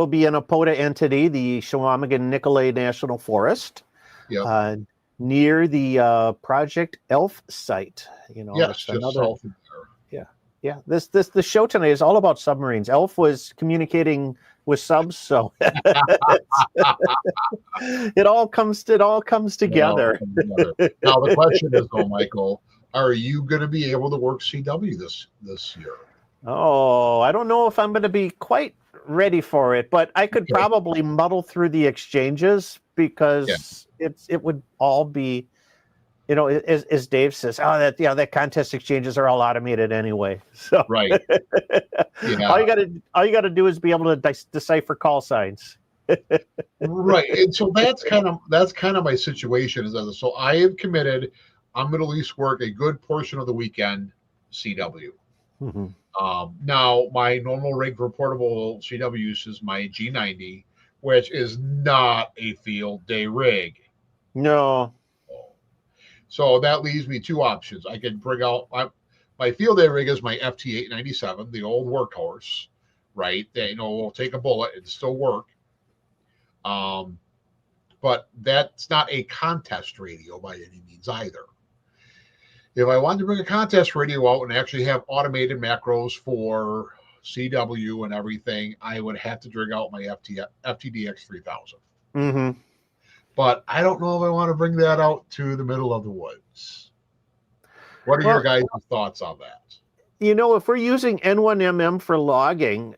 be in a POTA entity, the Chequamegon-Nicolet National Forest. Yep. Near the Project Elf site. Yes, just south of there. Yeah. The show tonight is all about submarines. Elf was communicating with subs, so it all comes together. Now the question is, though, Michael, are you going to be able to work CW this year? Oh, I don't know if I'm going to be quite ready for it, but I could probably muddle through the exchanges because it would all be, as Dave says, that contest exchanges are all automated anyway. So right. All you got to do is be able to decipher call signs. Right. And so that's kind of my situation so I am committed. I'm going to at least work a good portion of the weekend CW. Mm-hmm. Now my normal rig for portable CW use is my G90, which is not a field day rig. No. So that leaves me two options. I can bring out my field day rig is my FT897, the old workhorse, right? That will take a bullet and still work. But that's not a contest radio by any means either. If I wanted to bring a contest radio out and actually have automated macros for CW and everything, I would have to bring out my FTDX 3000. Mm-hmm. But I don't know if I want to bring that out to the middle of the woods. What are your guys' thoughts on that? If we're using N1MM for logging,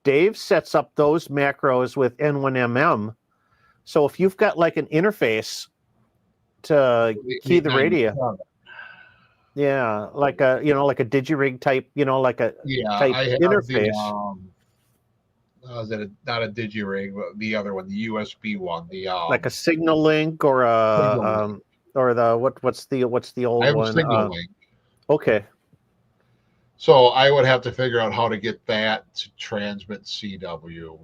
Dave sets up those macros with N1MM. So if you've got like an interface to key the radio, like a digirig type, like a type interface. Is it not a digirig, but the other one, the USB one, the like a signal link or what's the old I have one? A signal link. Okay. So I would have to figure out how to get that to transmit CW.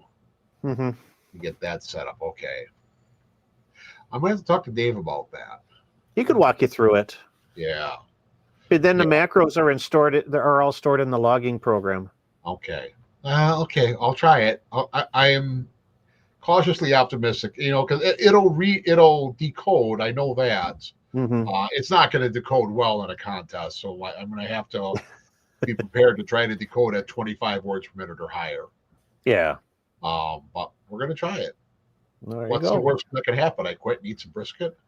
Mm-hmm. To get that set up. Okay. I'm going to have to talk to Dave about that. He could walk you through it. Yeah. But then the macros are all stored in the logging program. Okay. Okay, I'll try it. I am cautiously optimistic, because it'll decode. I know that. Mm-hmm. It's not going to decode well in a contest, so I'm going to have to be prepared to try to decode at 25 words per minute or higher. Yeah. But we're going to try it. What's the worst that could happen? I quit and eat some brisket.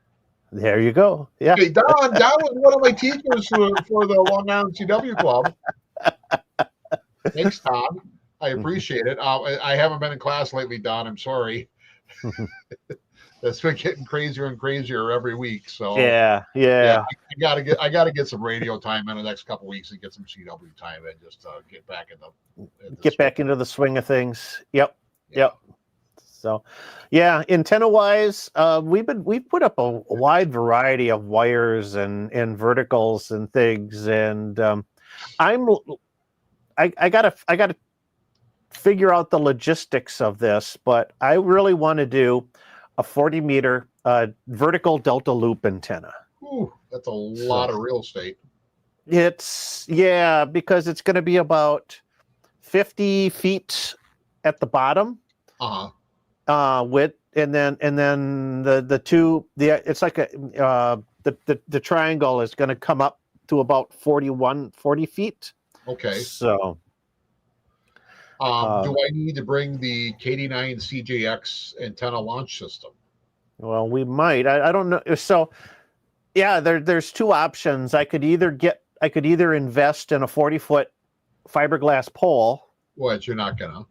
There you go. Yeah. Hey, Don was one of my teachers for the Long Island CW Club. Thanks, Tom. I appreciate it. I haven't been in class lately, Don. I'm sorry. That's been getting crazier and crazier every week. So yeah. I gotta get some radio time in the next couple of weeks and get some CW time in just to get back into the swing of things. Yep. So, antenna wise, we've put up a wide variety of wires and verticals and things, and I gotta figure out the logistics of this, but I really want to do a 40-meter vertical delta loop antenna. Ooh, that's a lot of real estate. It's because it's going to be about 50 feet at the bottom. Width, and then it's like the triangle is going to come up to about 40 feet. Okay. So do I need to bring the KD9 CJX antenna launch system? Well, we might. I don't know. So there's two options. I could either invest in a 40-foot fiberglass pole. What, you're not gonna?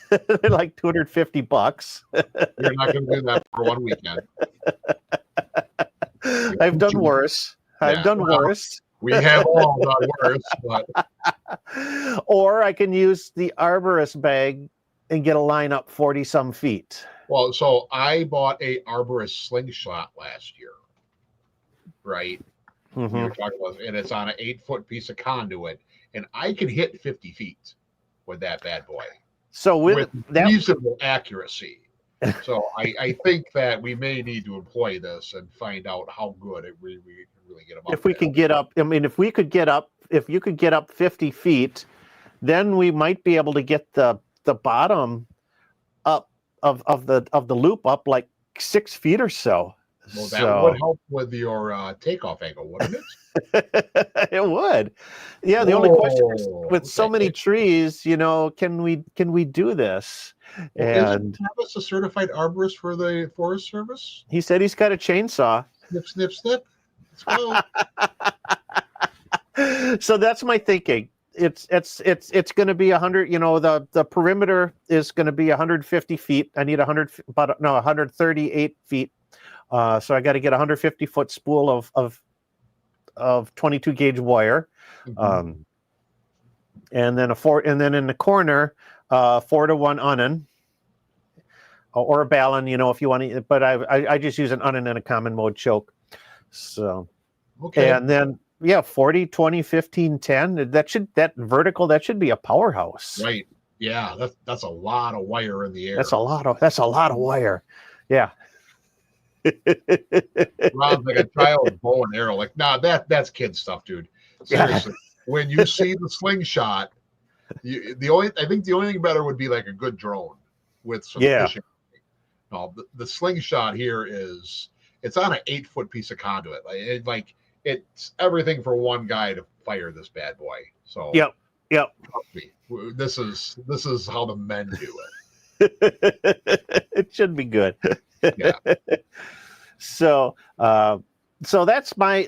They're like $250. You're not going to do that for one weekend. I've done worse. I've done worse. We have all done worse, but Or I can use the arborist bag and get a line up 40 some feet. well, so I bought a arborist slingshot last year, right? We were talking about, and it's on an 8-foot piece of conduit, and I can hit 50 feet with that bad boy. So with that reasonable accuracy. So I think that we may need to employ this and find out how good we can really get them up. If we can get up, I mean, if you could get up 50 feet, then we might be able to get the bottom up of the loop up like 6 feet or so. Well, that would help with your takeoff angle, wouldn't it? It would. Yeah. The only question is, with so many trees, can we do this? Well, isn't Travis a certified arborist for the Forest Service? He said he's got a chainsaw. Snip, snip, snip. Let's go. So that's my thinking. It's going to be 100. The perimeter is going to be 150 feet. I need 138 feet. So I got to get a 150-foot spool of 22 gauge wire, and then and then in the corner, 4-to-1 unun, or a balun, if you want to. But I just use an unun and a common mode choke. So, okay, and then 40, 20, 15, 10. That vertical should be a powerhouse. Right. Yeah, that's a lot of wire in the air. That's a lot of wire. Yeah. Ron's like a child bow and arrow. Like, nah, that's kid stuff, dude. Seriously. When you see the slingshot, I think the only thing better would be like a good drone with some fishing. No, the slingshot here it's on an 8-foot piece of conduit. It's everything for one guy to fire this bad boy. So yep. This is how the men do it. It should be good. Yeah. So that's my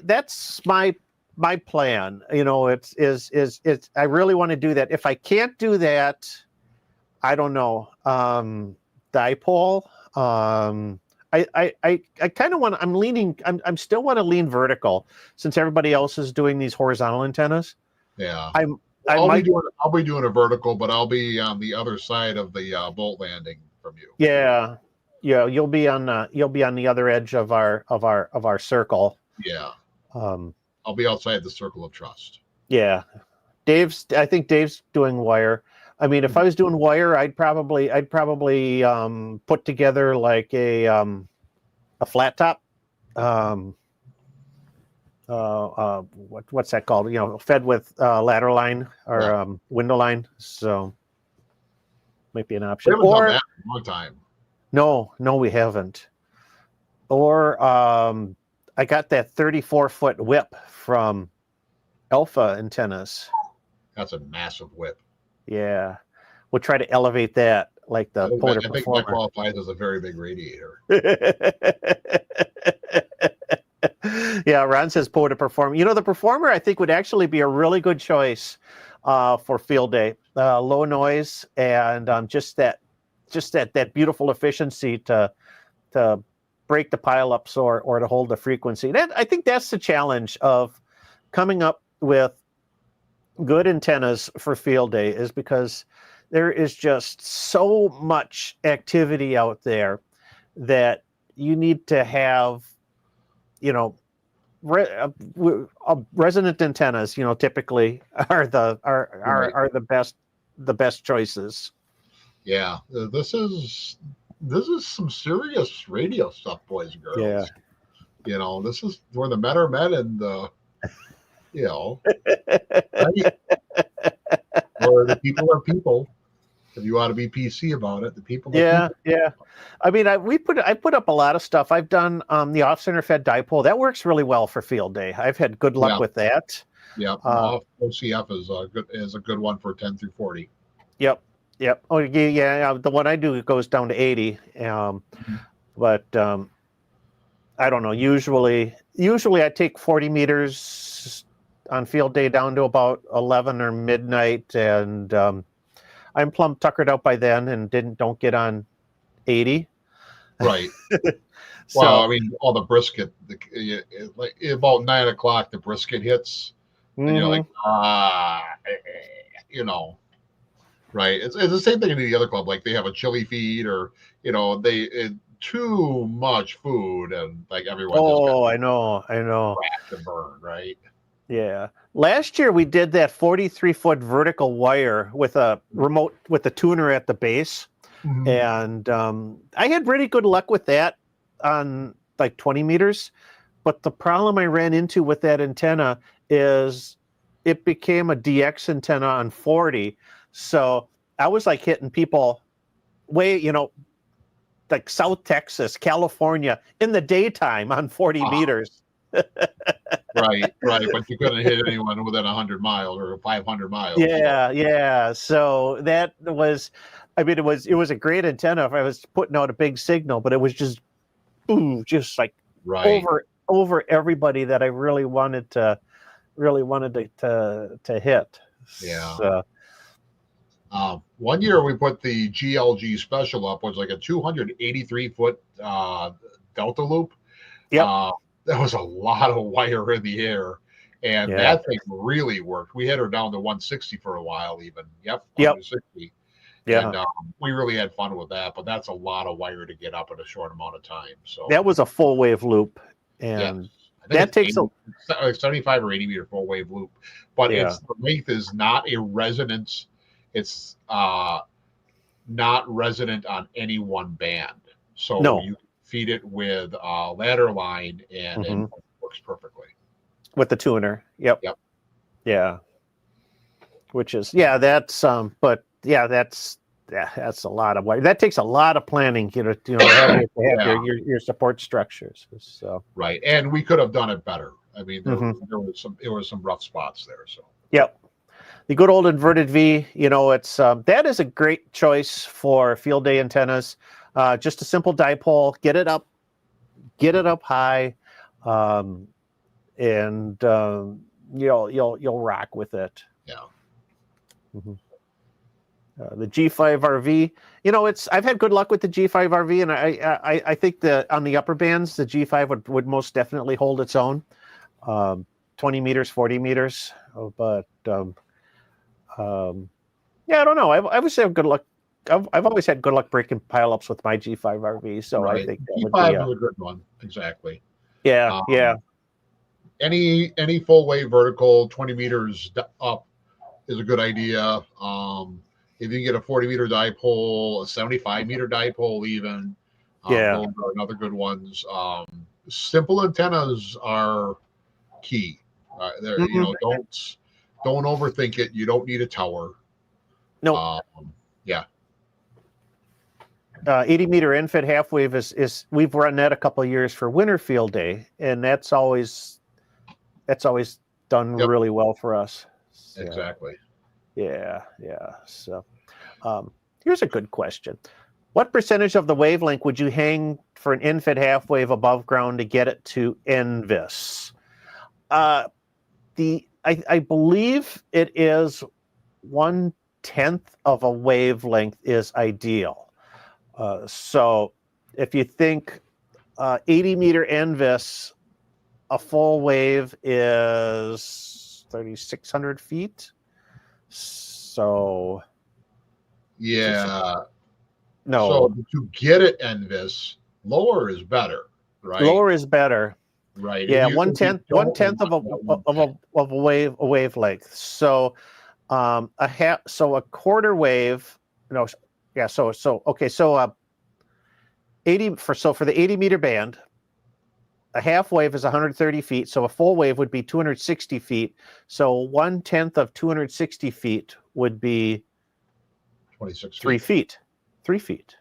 plan. It's I really want to do that. If I can't do that, I don't know. Dipole. I kind of want. I'm still want to lean vertical since everybody else is doing these horizontal antennas. Yeah. I'll be doing a vertical, but I'll be on the other side of the bolt landing from you. Yeah. Yeah, you'll be on the other edge of our circle. Yeah. I'll be outside the circle of trust. Yeah. I think Dave's doing wire. I mean, if I was doing wire, I'd probably put together like a flat top. What's that called? Fed with ladder line or window line. So might be an option. We haven't done that in a long time. No, we haven't. Or I got that 34-foot whip from Alpha Antennas. That's a massive whip. Yeah. We'll try to elevate that like the Poda I think that qualifies as a very big radiator. Yeah, Ron says Poda Performer. The Performer I think would actually be a really good choice for field day. Low noise and just that beautiful efficiency to break the pileups or to hold the frequency. I think that's the challenge of coming up with good antennas for field day, is because there is just so much activity out there that you need to have, resonant antennas. Typically are the best choices. Yeah, this is some serious radio stuff, boys and girls. Yeah. This is where the men are men and right? Or the people are people. If you want to be PC about it, the people are people. Yeah. I mean, I put up a lot of stuff. I've done the off-center fed dipole. That works really well for field day. I've had good luck with that. Yeah, OCF is a good one for 10 through 40. Yep. Oh, yeah. The one I do, it goes down to 80. But I don't know. Usually I take 40 meters on field day down to about 11 or midnight, and I'm plumb tuckered out by then and don't get on 80. Right. Well, So I mean, all the brisket, like about 9 o'clock, the brisket hits, and you're like, mhm. you know, right? It's the same thing in the other club. Like they have a chili feed, or too much food, and like everyone just got Oh, I know. cracked and burned, right? Yeah. Last year we did that 43-foot vertical wire with a remote with the tuner at the base. Mhm. And I had pretty good luck with that on like 20 meters. But the problem I ran into with that antenna is it became a DX antenna on 40. So I was like hitting people way, like South Texas, California in the daytime on 40 Ah, meters. right, right. But you couldn't hit anyone within 100 miles or 500 miles. So Yeah. So that was, I mean, it was a great antenna if I was putting out a big signal, but it was just boom, just like right, over everybody that I really wanted to hit. yeah. So, 1 year we put the GLG special up, was like a 283-foot Delta loop. yep, Uh, that was a lot of wire in the air, and yeah, that thing really worked. We had her down to 160 for a while, even. Yep, yep, 160, yeah. and we really had fun with that. But that's a lot of wire to get up in a short amount of time. So That was a full wave loop, yes, and I think that it's takes a 75 or 80 meter full wave loop, but yeah, it's the length is not a resonance. It's not resonant on any one band. So no, you feed it with a ladder line, and it hmm works perfectly. with the tuner. Yep, Yep. yeah, which is that's but that's a lot of wire. That takes a lot of planning, to have Yeah. your support structures. So, Right. And we could have done it better. I mean, mhm. there was some rough spots there. So Yep. The good old inverted V, it's that is a great choice for field day antennas. Just a simple dipole, get it up high, um, and you'll rock with it. yeah. Mhm. The G5RV, I've had good luck with the G5RV, and I think that on the upper bands, the G5 would most definitely hold its own. 20 meters, 40 meters, but yeah, I don't know. I would say good luck. I've always had good luck breaking pileups with my G5RV, so I Right. think that would be P5 is a good one. Exactly. yeah, yeah, Um, any full wave vertical 20 meters up is a good idea. If you can get a 40-meter dipole, a 75-meter dipole, even, yeah. those are another good ones. Simple antennas are key. There, Mhm. don't overthink it. You don't need a tower. No, Um, yeah, 80-meter end-fed half wave is we've run that a couple of years for winter field day, and that's always done yep, really well for us. So exactly. yeah. So here's a good question. What percentage of the wavelength would you hang for an end-fed half wave above ground to get it to NVIS? I believe it is 1/10 of a wavelength is ideal. So if you think 80-meter NVIS, a full wave is 3,600 feet. So Yeah. So no, to get it NVIS, lower is better, right? lower is better. Right. Yeah, If you one don't tenth want of a that one of tenth, a wavelength. So a quarter wave. No, yeah. So okay. So 80 for the 80-meter band, a half wave is 130 feet. So a full wave would be 260 feet. So 1/10 of 260 feet would be 26 3 feet. feet. 3 feet.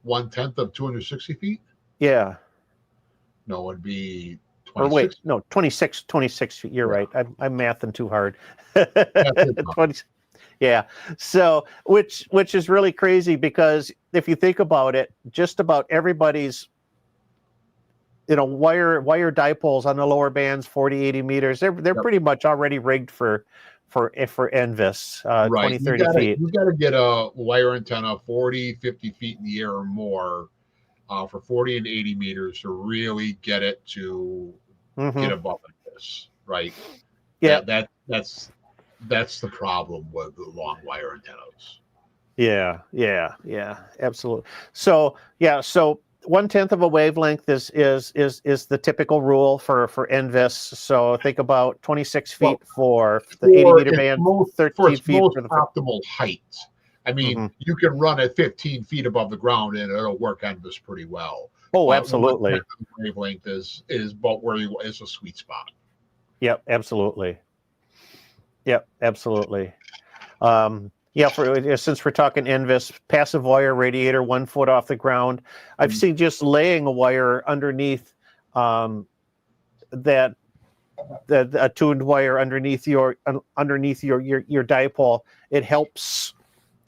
1/10 of 260 feet? Yeah. No, it'd be Or wait, 26. no, 26 feet. You're Yeah, right. I'm mathing too hard. that's it. 20, yeah. So which is really crazy because if you think about it, just about everybody's wire dipoles on the lower bands, 40, 80 meters, they're Yep. pretty much already rigged for for NVIS, Right. 20, 30 feet. You gotta get a wire antenna 40, 50 feet in the air or more for 40 and 80 meters to really get it to get above this, right? Yeah. That's the problem with the long wire antennas. Yeah, absolutely. So 1/10 of a wavelength is the typical rule for NVIS. So think about 26 feet for the 80-meter band, 13 its feet most for the optimal height. I mean, you can run at 15 feet above the ground and it'll work on this pretty well. Oh, but absolutely. Wavelength is about where is a sweet spot. Yep, absolutely. Since we're talking NVIS, passive wire radiator 1 foot off the ground. I've seen just laying a wire underneath that a tuned wire underneath your dipole. It helps,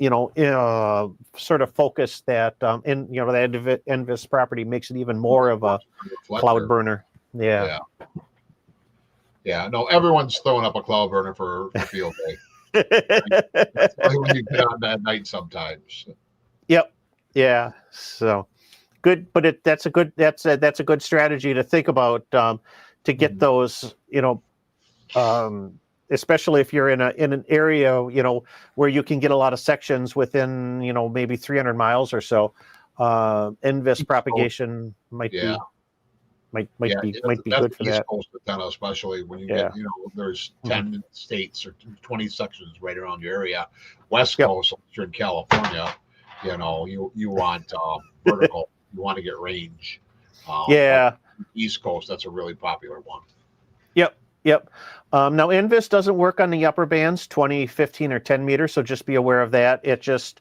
sort of focus that that NVIS property, makes it even more of a cloud burner. Yeah. No, everyone's throwing up a cloud burner for field day. That's when you get on that night sometimes. Yep. Yeah. So good, but that's a good strategy to think about, to get those, especially if you're in an area, where you can get a lot of sections within, maybe 300 miles or so. NVIS propagation might be good for that. East Coast antenna, especially when you get, there's 10 states or 20 sections right around your area. West Coast, if you're in California, you want vertical, you want to get range. East Coast, that's a really popular one. Yep. Now NVIS doesn't work on the upper bands, 20, 15, or 10 meters, so just be aware of that. It just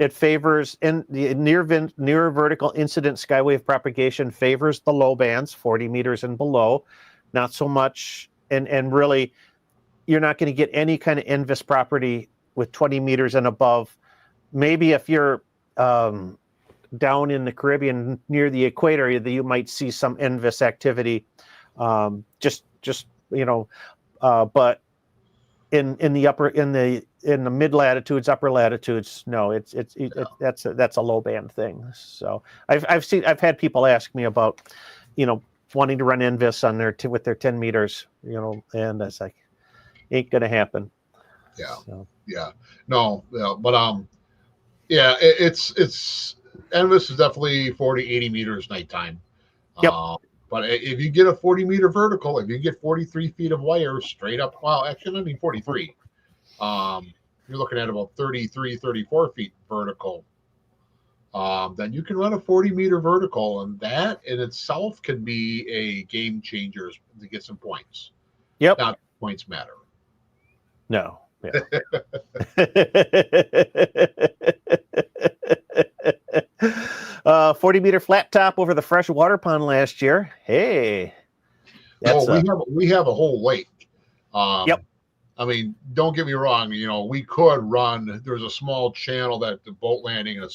it favors in the near vertical incident skywave propagation, favors the low bands, 40 meters and below, not so much. And really, you're not going to get any kind of NVIS property with 20 meters and above. Maybe if you're down in the Caribbean near the equator, you might see some NVIS activity. But in the mid latitudes, upper latitudes, no, that's a low band thing. So I've had people ask me about, wanting to run NVIS with their 10 meters, and it's like, ain't gonna happen. It's NVIS is definitely 40, 80 meters nighttime. But if you get a 40-meter vertical, if you get 43 feet of wire straight up, well, actually, I mean 43. You're looking at about 33, 34 feet vertical. Then you can run a 40-meter vertical, and that in itself can be a game changer to get some points. Yep. Not points matter. No. Yeah. 40-meter flat top over the fresh water pond last year. Hey. We have a whole lake. I mean, don't get me wrong. We could run. There's a small channel that the boat landing and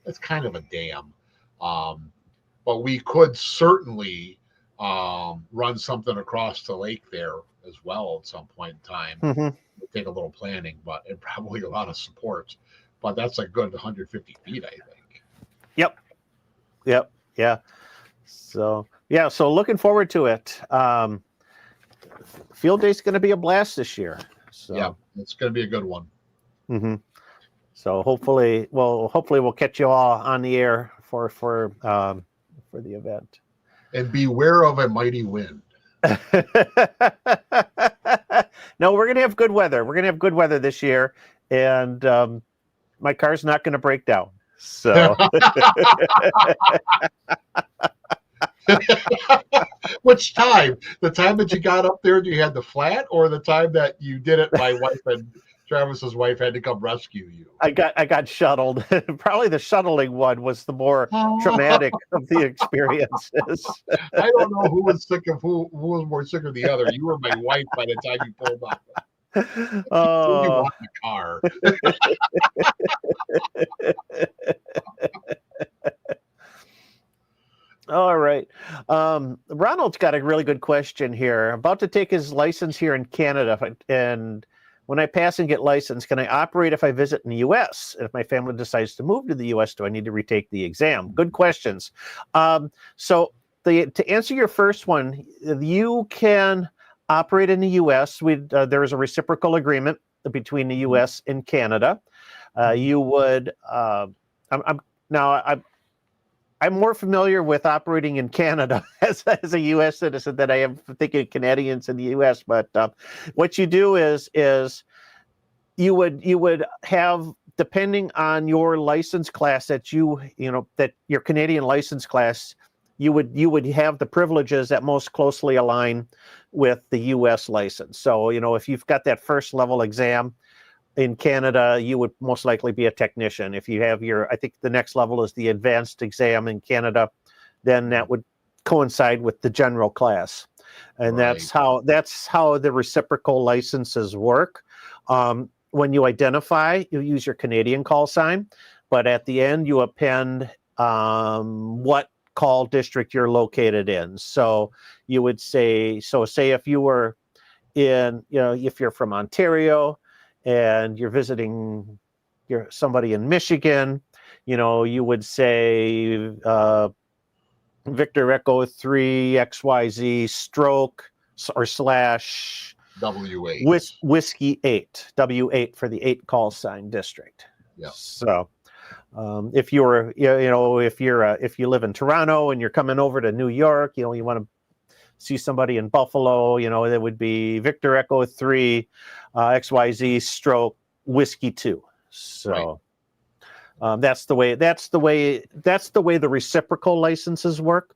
it's kind of a dam. But we could certainly run something across the lake there as well at some point in time. It'll take a little planning, and probably a lot of support. But that's a good 150 feet, I think. Yep. Yeah. So looking forward to it. Field day's going to be a blast this year. So yeah, it's going to be a good one. So hopefully we'll catch you all on the air for the event. And beware of a mighty wind. No, we're going to have good weather. We're going to have good weather this year, and my car's not going to break down. So, which time? The time that you got up there and you had the flat, or the time that you did it? My wife and Travis's wife had to come rescue you. I got shuttled. Probably the shuttling one was the more traumatic of the experiences. I don't know who was who was more sick of the other. You or my wife by the time you pulled up. Oh, you want the car. All right. Ronald's got a really good question here. About to take his license here in Canada, and when I pass and get licensed, can I operate if I visit in the U.S.? If my family decides to move to the U.S., do I need to retake the exam? Good questions. So to answer your first one, you can operate in the U.S. There is a reciprocal agreement between the U.S. and Canada. You would. I'm more familiar with operating in Canada as a U.S. citizen than I am thinking Canadians in the U.S. But what you do is you would have, depending on your license class that that your Canadian license class, you would have the privileges that most closely align with the U.S. license. So if you've got that first level exam in Canada, you would most likely be a technician. If you have I think the next level is the advanced exam in Canada, then that would coincide with the general class. And Right. that's how the reciprocal licenses work. When you identify, you use your Canadian call sign, but at the end you append what call district you're located in. So you would say if you were if you're from Ontario, and you're visiting somebody in Michigan, you would say Victor Echo 3 XYZ stroke or slash W8 whiskey 8 W8 for the 8 call sign district. Yeah. So if you're if you live in Toronto and you're coming over to New York, you want to see somebody in Buffalo, that would be Victor Echo 3 XYZ stroke whiskey 2. So that's the way the reciprocal licenses work.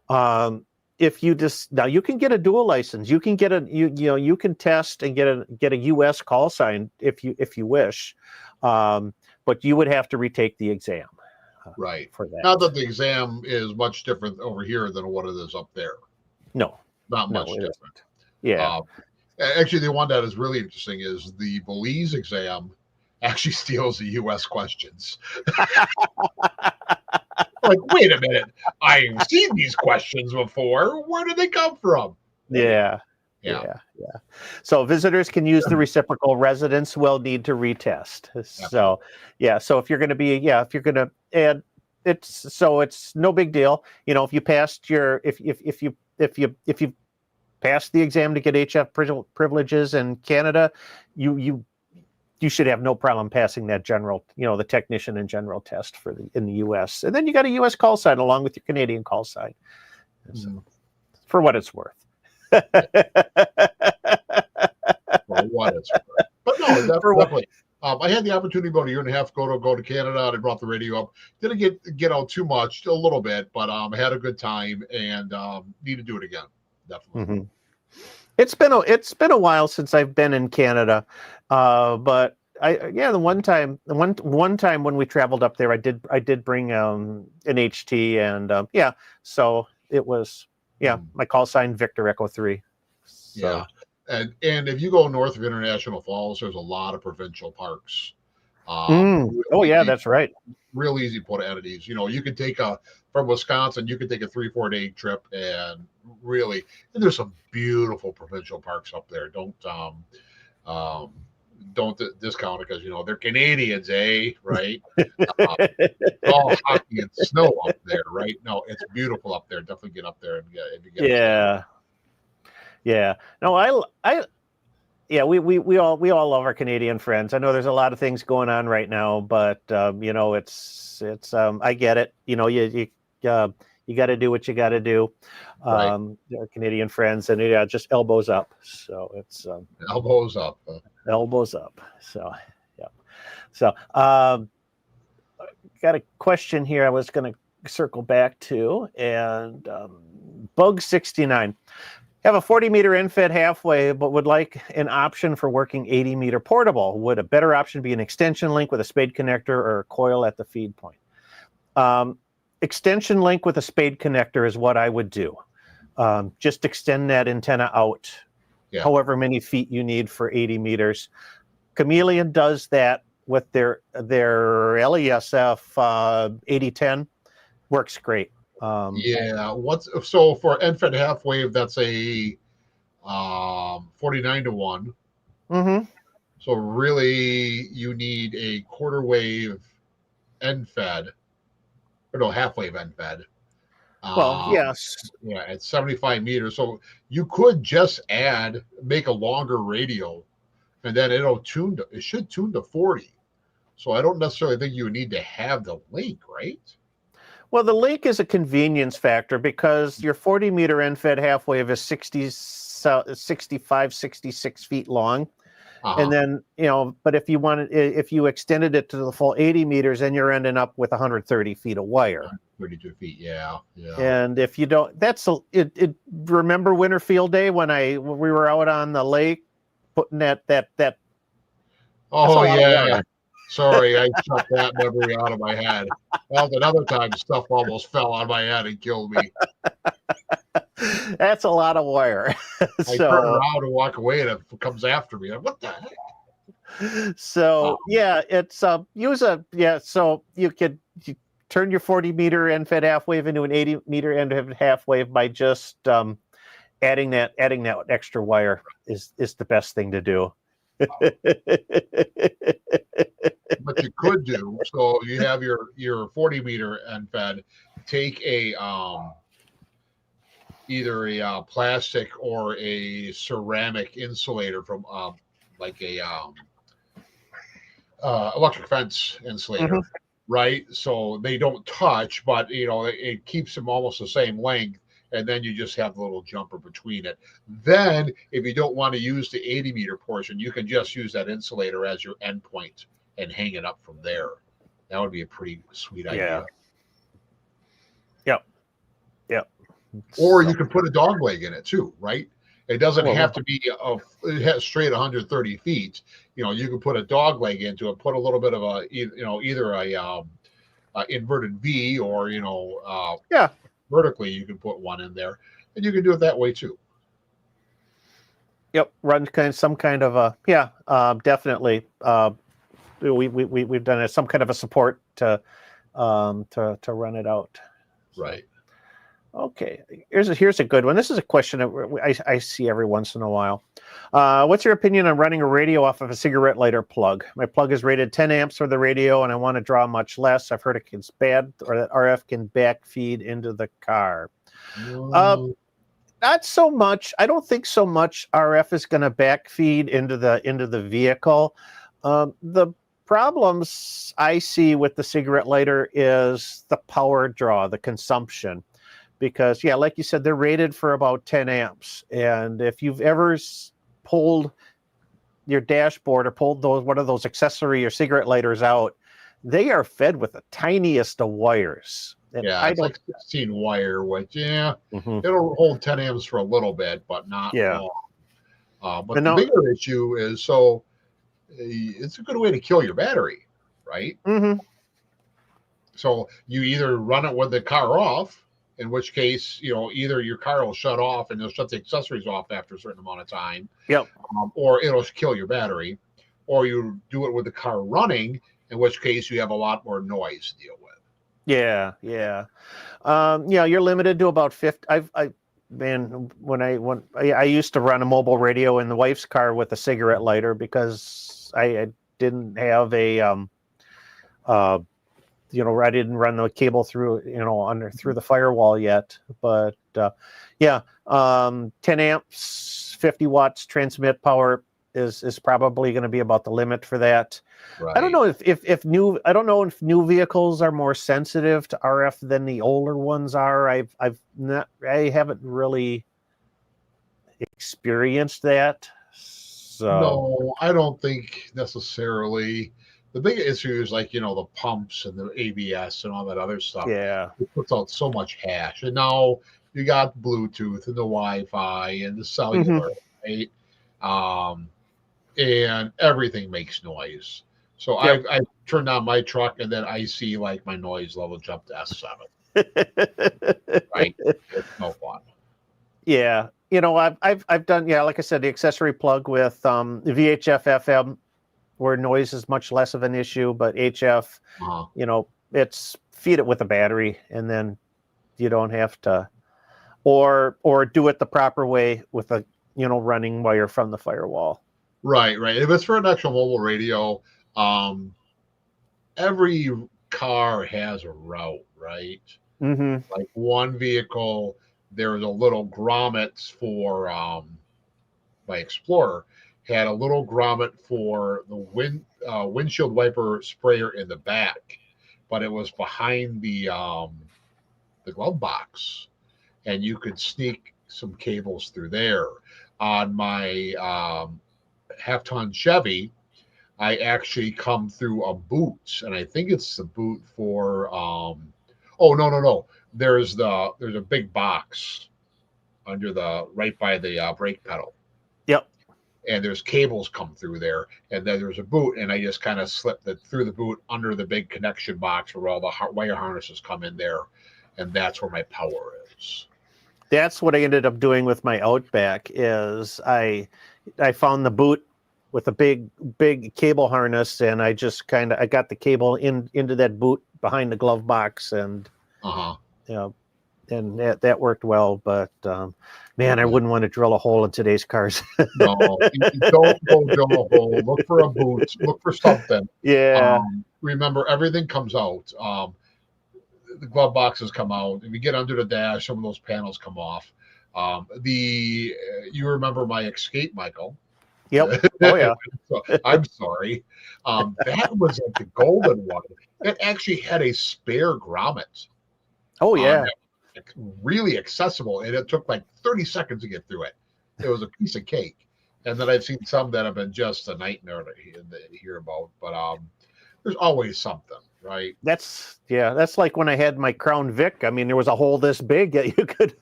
If you now you can get a dual license, you can get you can test and get a US call sign if you wish, but you would have to retake the exam. Right. For that. Not that the exam is much different over here than what it is up there. No, not much different. Isn't. Yeah. Actually, the one that is really interesting is the Belize exam actually steals the U.S. questions. Like, wait a minute, I've seen these questions before. Where did they come from? Yeah. So visitors can use the reciprocal. Residents will need to retest. So so if you're going to add, it's no big deal. If you passed if you passed the exam to get HF privileges in Canada, you should have no problem passing that general, the technician and general test in the U.S. And then you got a U.S. call sign along with your Canadian call sign. So, for what it's worth. For what it's worth. But no, definitely. I had the opportunity about a year and a half ago to go to Canada, and I brought the radio up. Didn't get out too much, a little bit, but I had a good time and need to do it again. Definitely. Mm-hmm. It's been a while since I've been in Canada, but the one time when we traveled up there, I did bring an HT, and so it was my call sign Victor Echo 3. So. Yeah. And if you go north of International Falls, there's a lot of provincial parks. That's right. Real easy put entities. You could take from Wisconsin, you could take a 3-4 day trip, and there's some beautiful provincial parks up there. Don't discount it because they're Canadians, right? All hockey and snow up there, right? No, it's beautiful up there. Definitely get up there and get. Yeah. No, we all love our Canadian friends. I know there's a lot of things going on right now, but it's I get it. You got to do what you got to do. Our Canadian friends, and just elbows up. So it's elbows up. Elbows up. So So got a question here I was going to circle back to, and Bug 69. Have a 40-meter infit halfway, but would like an option for working 80-meter portable. Would a better option be an extension link with a spade connector or a coil at the feed point? Extension link with a spade connector is what I would do. Just extend that antenna out however many feet you need for 80 meters. Chameleon does that with their LESF 8010. Works great. Yeah. So for end-fed half wave, that's a 49-1. Mm-hmm. So really, you need a quarter wave end-fed, or no, half wave end-fed. Well, Um, yes. yeah, at 75 meters. So you could just make a longer radio, and then it should tune to 40. So I don't necessarily think you would need to have the link, right? Well, the link is a convenience factor because your 40-meter end-fed half wave is 65, 66 feet long. And Uh-huh. then, but if you extended it to the full 80 meters, then you're ending up with 130 feet of wire. 32 feet. Yeah. Yeah. And if you don't, remember Winter Field Day when we were out on the lake putting that's a Oh, lot of yeah. wire. Sorry, I shut that memory out of my head. Well, another time stuff almost fell on my head and killed me. That's a lot of wire. I turn around and walk away, and it comes after me. What the heck? So yeah, it's so you turn your 40-meter end-fed half wave into an 80-meter end-fed half wave by just adding that extra wire is the best thing to do. What you could do, so you have your 40-meter end-fed, take a either a plastic or a ceramic insulator from like a electric fence insulator, Mhm. right? So they don't touch, but it keeps them almost the same length, and then you just have the little jumper between it. Then, if you don't want to use the 80-meter portion, you can just use that insulator as your endpoint and hang it up from there. That would be a pretty sweet idea. Yep. Yep. Or you can put a dog leg in it too, right? It doesn't have to be it has straight 130 feet. You can put a dog leg into it, put a little bit of either a inverted V or vertically you can put one in there, and you can do it that way too. Yep, run some kind of a definitely. We've done some kind of a support to run it out. Right. Okay, here's a good one. This is a question that I see every once in a while. What's your opinion on running a radio off of a cigarette lighter plug? My plug is rated 10 amps for the radio, and I want to draw much less. I've heard it's bad, or that RF can backfeed into the car. Not so much. I don't think so much RF is going to backfeed into the vehicle. The problems I see with the cigarette lighter is the power draw, the consumption. Because, like you said, they're rated for about 10 amps. And if you've ever pulled your dashboard or pulled one of those accessory or cigarette lighters out, they are fed with the tiniest of wires. And it's like 16 wire, which, it'll hold 10 amps for a little bit, but not long. But the bigger issue is, it's a good way to kill your battery, right? Mm-hmm. So you either run it with the car off, in which case, either your car will shut off and you'll shut the accessories off after a certain amount of time. Yep. Or it'll kill your battery. Or you do it with the car running, in which case you have a lot more noise to deal with. Yeah. You're limited to about 50. When I used to run a mobile radio in the wife's car with a cigarette lighter because I didn't have I didn't run the cable through, through the firewall yet, but 10 amps, 50 watts transmit power is probably going to be about the limit for that. Right. I don't know if new vehicles are more sensitive to RF than the older ones are. I haven't really experienced that. So no, I don't think necessarily. The big issue is the pumps and the ABS and all that other stuff. Yeah. It puts out so much hash. And now you got Bluetooth and the Wi-Fi and the cellular, right? And everything makes noise. So I turned on my truck and then I see my noise level jump to S7. Right? It's no fun. Yeah. I've done, like I said, the accessory plug with the VHF FM, where noise is much less of an issue, but HF, it's feed it with a battery and then you don't have to, or do it the proper way with a running wire from the firewall. Right. If it's for an actual mobile radio, every car has a route, right? Mm-hmm. Like one vehicle, there's a little grommet for my Explorer had a little grommet for the windshield wiper sprayer in the back, but it was behind the glove box, and you could sneak some cables through there. On my half-ton Chevy, I actually come through a boot, and I think it's the boot for oh no. There's a big box under right by the brake pedal. Yep. And there's cables come through there, and then there's a boot, and I just kind of slipped it through the boot under the big connection box where all the wire harnesses come in there, and that's where my power is. That's what I ended up doing with my Outback. Is I found the boot with a big cable harness, and I just I got the cable into that boot behind the glove box, and and that worked well. But man, I wouldn't want to drill a hole in today's cars. No, don't go drill a hole. Look for a boot. Look for something. Yeah. Remember, everything comes out. The glove boxes come out. If you get under the dash, some of those panels come off. You remember my Escape, Michael? Yep. Oh yeah. I'm sorry. That was like the golden one. It actually had a spare grommet. Oh yeah. Really accessible, and it took like 30 seconds to get through it. It was a piece of cake. And then I've seen some that have been just a nightmare to hear about. But there's always something, right? That's like when I had my Crown Vic. I mean, there was a hole this big that you could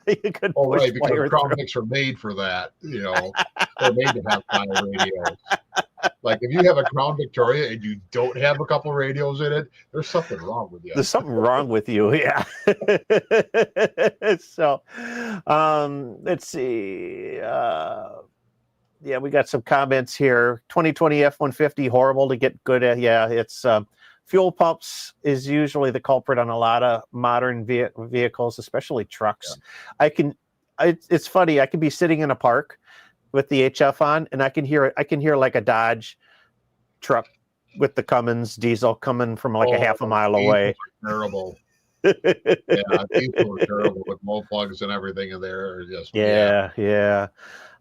Oh, push right, because wire Crown through. Vics are made for that. They're made to have 5 radios. Like if you have a Crown Victoria and you don't have a couple radios in it, there's something wrong with you. There's something wrong with you, yeah. So, let's see. Yeah, we got some comments here. 2020 F-150 horrible to get good at. Yeah, it's fuel pumps is usually the culprit on a lot of modern vehicles, especially trucks. Yeah. It's funny. I can be sitting in a park with the HF on, and I can hear like a Dodge truck with the Cummins diesel coming from like a half a mile away. Terrible. Yeah, diesel are terrible with low plugs and everything in there. Just yeah.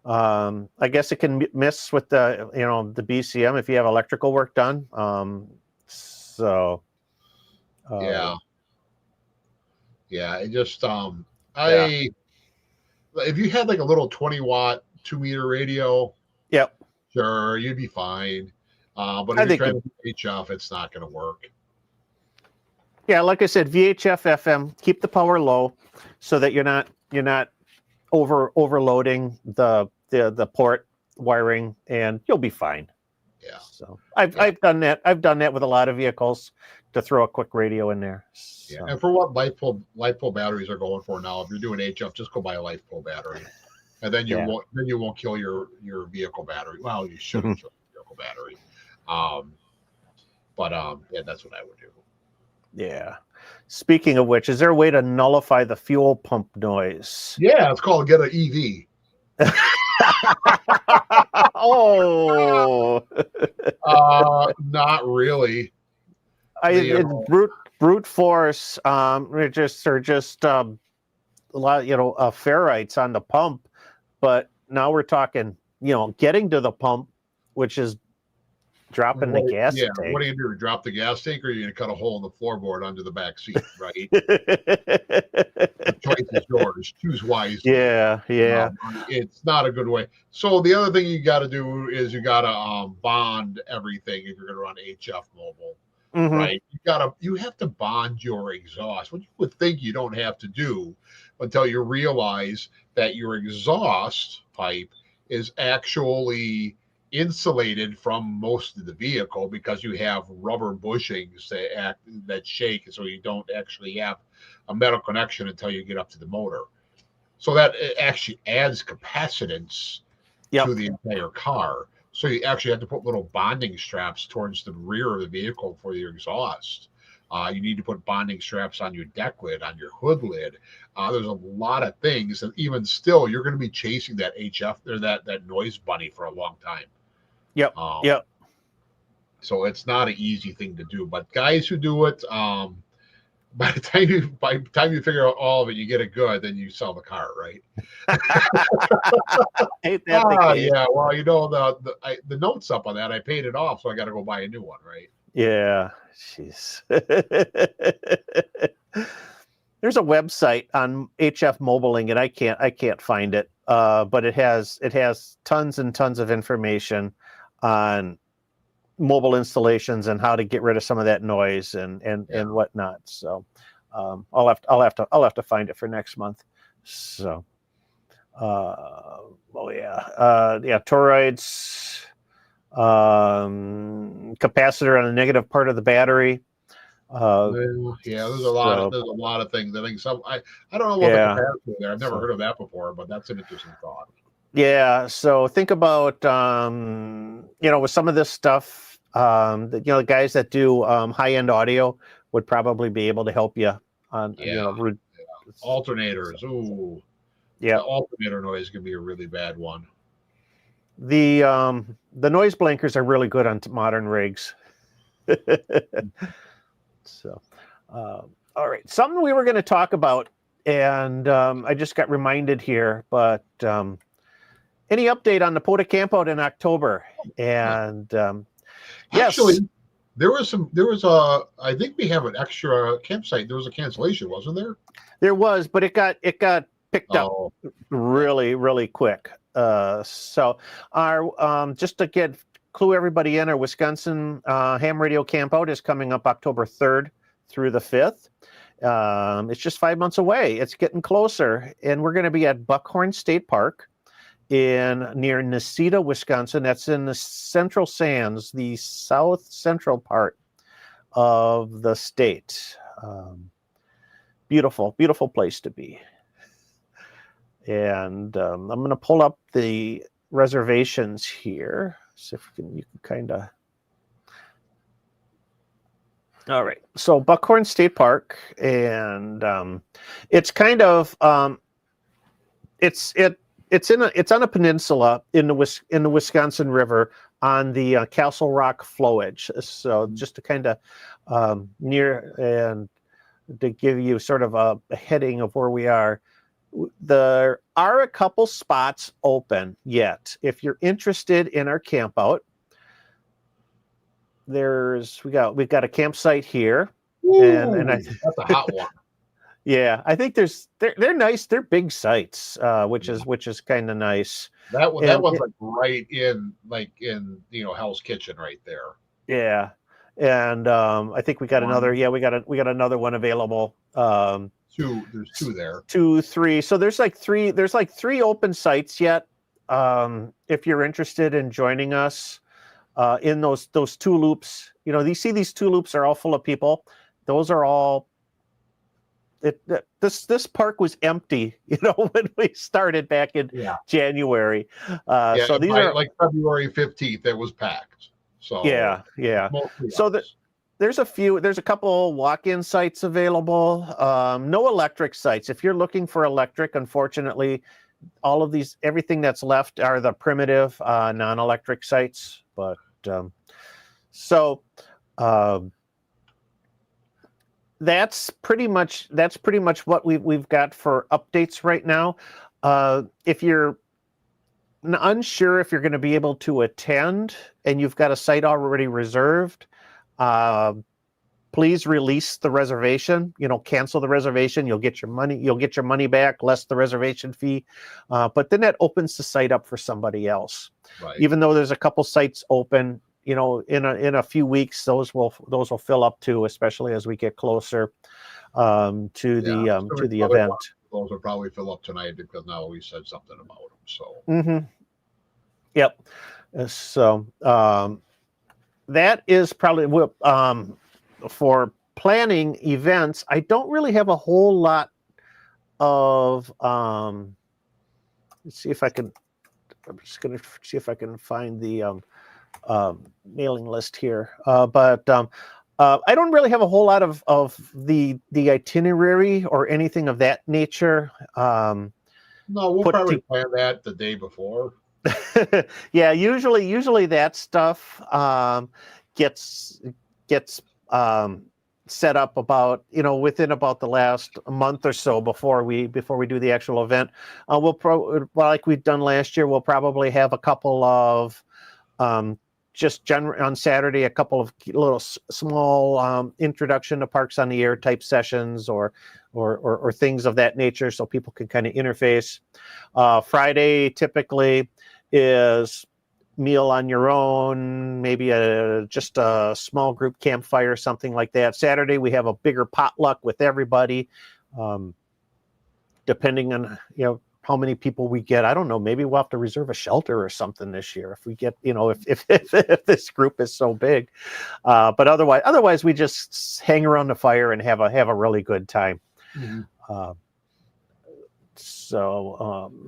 I guess it can miss with the the BCM if you have electrical work done. It just if you had like a little 20-watt 2-meter radio, yep, sure, you'd be fine. But if you're trying to do HF, it's not going to work. Yeah, like I said, VHF FM, keep the power low so that you're not overloading the port wiring, and you'll be fine. Yeah. So I've done that. I've done that with a lot of vehicles to throw a quick radio in there. So. Yeah, and for what LiFePro batteries are going for now, if you're doing HF, just go buy a LiFePro battery, and then you won't kill your vehicle battery. Well, you shouldn't kill your vehicle battery. Yeah, that's what I would do. Yeah. Speaking of which, is there a way to nullify the fuel pump noise? Yeah, it's called get an EV. Oh. Not really. Brute force. Are just a lot, ferrites on the pump, but now we're talking, getting to the pump, which is dropping the gas tank. What do you do? Drop the gas tank, or are you going to cut a hole in the floorboard under the back seat, right? The choice is yours. Choose wisely. Yeah. It's not a good way. So the other thing you got to do is you got to bond everything if you're going to run HF mobile, right? You have to bond your exhaust, which you would think you don't have to do until you realize that your exhaust pipe is actually insulated from most of the vehicle because you have rubber bushings that shake, so you don't actually have a metal connection until you get up to the motor. So that actually adds capacitance to the entire car. So you actually have to put little bonding straps towards the rear of the vehicle for your exhaust. You need to put bonding straps on your deck lid, on your hood lid. There's a lot of things, and even still, you're going to be chasing that HF or that noise bunny for a long time. Yep. Um, Yep. So it's not an easy thing to do. But guys who do it, by the time you figure out all of it, you get it good, then you sell the car, right? Ain't that the case? Yeah. Well, the note's up on that. I paid it off, so I got to go buy a new one, right? Yeah. Jeez. There's a website on HF Mobiling, and I can't find it. But it has tons and tons of information on mobile installations and how to get rid of some of that noise and whatnot. So I'll have to find it for next month. So toroids, capacitor on the negative part of the battery. There's a lot of things. I think I don't know what the capacity there. I've never heard of that before, but that's an interesting thought. Yeah, so think about with some of this stuff, the guys that do high-end audio would probably be able to help you on alternators. Ooh, yeah, the alternator noise can be a really bad one. The noise blankers are really good on modern rigs. So, all right, something we were going to talk about, and I just got reminded here, but any update on the POTA campout in October? And actually, there was I think we have an extra campsite. There was a cancellation, wasn't there? There was, but it got picked up really, really quick. So our just to clue everybody in, our Wisconsin ham radio campout is coming up October 3rd through the 5th. It's just 5 months away. It's getting closer, and we're going to be at Buckhorn State Park near Necedah, Wisconsin. That's in the Central Sands, the south central part of the state. Beautiful, beautiful place to be. And I'm going to pull up the reservations here. See if you can kind of. All right. So Buckhorn State Park, and it's kind of it's on a peninsula in the Wisconsin River on the Castle Rock flowage. So just to kind of near and to give you sort of a heading of where we are. There are a couple spots open yet. If you're interested in our campout, we've got a campsite here. Ooh, and that's a hot one. Yeah, I think they're nice. They're big sites, which is kind of nice. That one's right in Hell's Kitchen right there. Yeah, and I think we got another. Yeah, we got another one available. There's two there. 2, 3. So there's like three open sites yet. If you're interested in joining us in those two loops, these two loops are all full of people. Those are all. This park was empty, when we started back in January. So these are like February 15th. It was packed. So yeah. So there's a couple walk-in sites available. No electric sites. If you're looking for electric, unfortunately, everything that's left are the primitive non-electric sites. But that's pretty much what we've got for updates right now. If you're unsure if you're going to be able to attend and you've got a site already reserved, please release the reservation. Cancel the reservation. You'll get your money back, less the reservation fee. But then that opens the site up for somebody else. Right. Even though there's a couple sites open, in a few weeks, those will fill up too, especially as we get closer to the event. Those will probably fill up tonight because now we said something about them. So. Mm-hmm. Yep. So that is probably for planning events. I don't really have a whole lot of. Let's see if I can. I'm just going to see if I can find the mailing list here. But I don't really have a whole lot of the itinerary or anything of that nature. No, we'll Put probably to, plan that the day before. yeah, usually that stuff gets set up about within about the last month or so before we do the actual event. Like we've done last year, we'll probably have a couple of on Saturday, a couple of little small introduction to Parks on the Air type sessions or things of that nature, so people can kind of interface. Friday typically is meal on your own, maybe just a small group campfire, something like that. Saturday we have a bigger potluck with everybody, depending on how many people we get. I don't know, maybe we'll have to reserve a shelter or something this year if we get if this group is so big, but otherwise we just hang around the fire and have a really good time. Mm-hmm.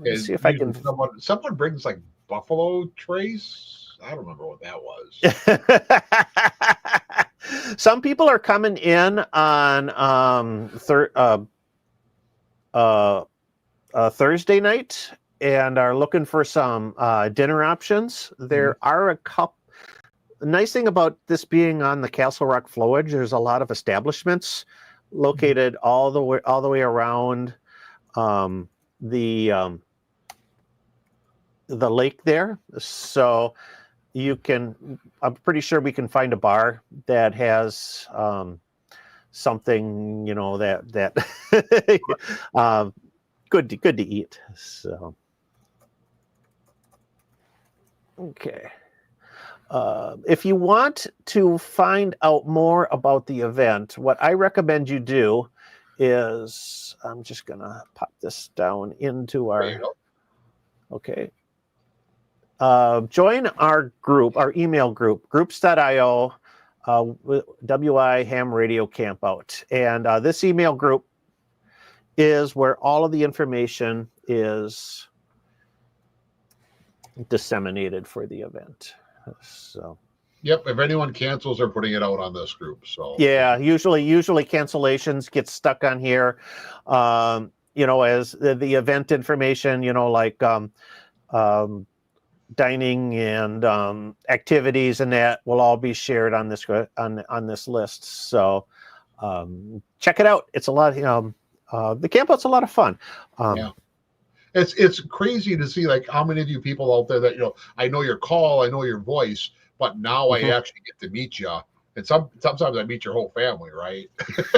Let's see if I can. Someone brings like buffalo trays. I don't remember what that was. Some people are coming in on Thursday night and are looking for some dinner options. There are a couple. The nice thing about this being on the Castle Rock flowage, there's a lot of establishments located all the way around the lake there. So I'm pretty sure we can find a bar that has something that good to eat. So okay. If you want to find out more about the event, what I recommend you do is, I'm just going to pop this down into our, okay. Join our group, our email group, groups.io, WI Ham Radio Campout. And this email group is where all of the information is disseminated for the event. So, yep. If anyone cancels, they're putting it out on this group. So yeah, usually cancellations get stuck on here. As the event information, like dining and activities and that will all be shared on this list. So check it out. It's a lot. The campout's a lot of fun. Yeah. It's crazy to see like how many of you people out there that I know your call, I know your voice, but now I actually get to meet you. And sometimes I meet your whole family, right?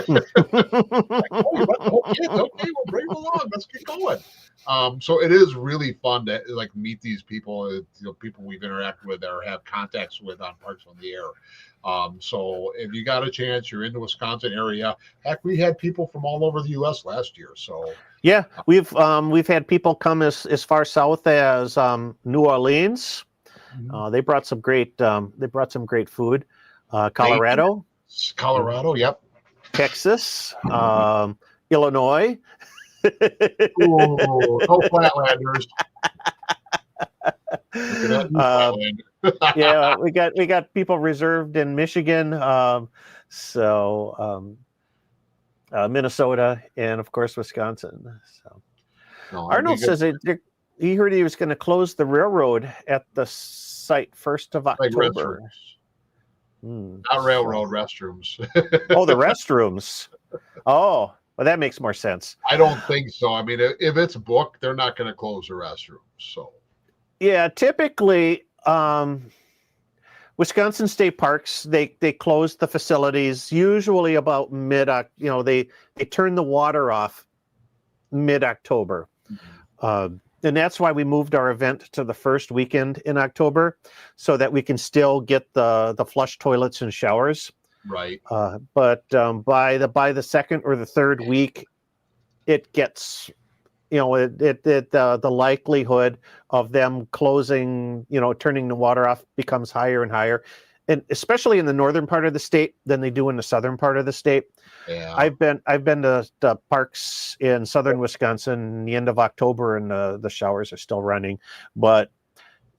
Like, oh, you got the whole kids. Okay, we'll bring them along. Let's get going. So it is really fun to like meet these people, people we've interacted with or have contacts with on Parks on the Air. So if you got a chance, you're in the Wisconsin area. Heck, we had people from all over the U.S. last year. So yeah, we've had people come as far south as New Orleans. They brought some great food. Colorado, yep. Texas, Illinois. Ooh, no Flatlanders. Yeah, we got people reserved in Michigan, Minnesota, and of course Wisconsin. So Arnold says he heard he was going to close the railroad at the site 1st of October. Not railroad, restrooms. Oh, the restrooms. Oh, well, that makes more sense. I don't think so. I mean, if it's booked, they're not going to close the restrooms. So, yeah, typically, Wisconsin State Parks they close the facilities usually about they turn the water off mid-October. And that's why we moved our event to the first weekend in October, so that we can still get the flush toilets and showers. Right. But by the second or the third week, it gets, the likelihood of them closing, turning the water off becomes higher and higher, and especially in the northern part of the state than they do in the southern part of the state. Yeah. I've been to parks in southern Wisconsin the end of October, and the showers are still running. But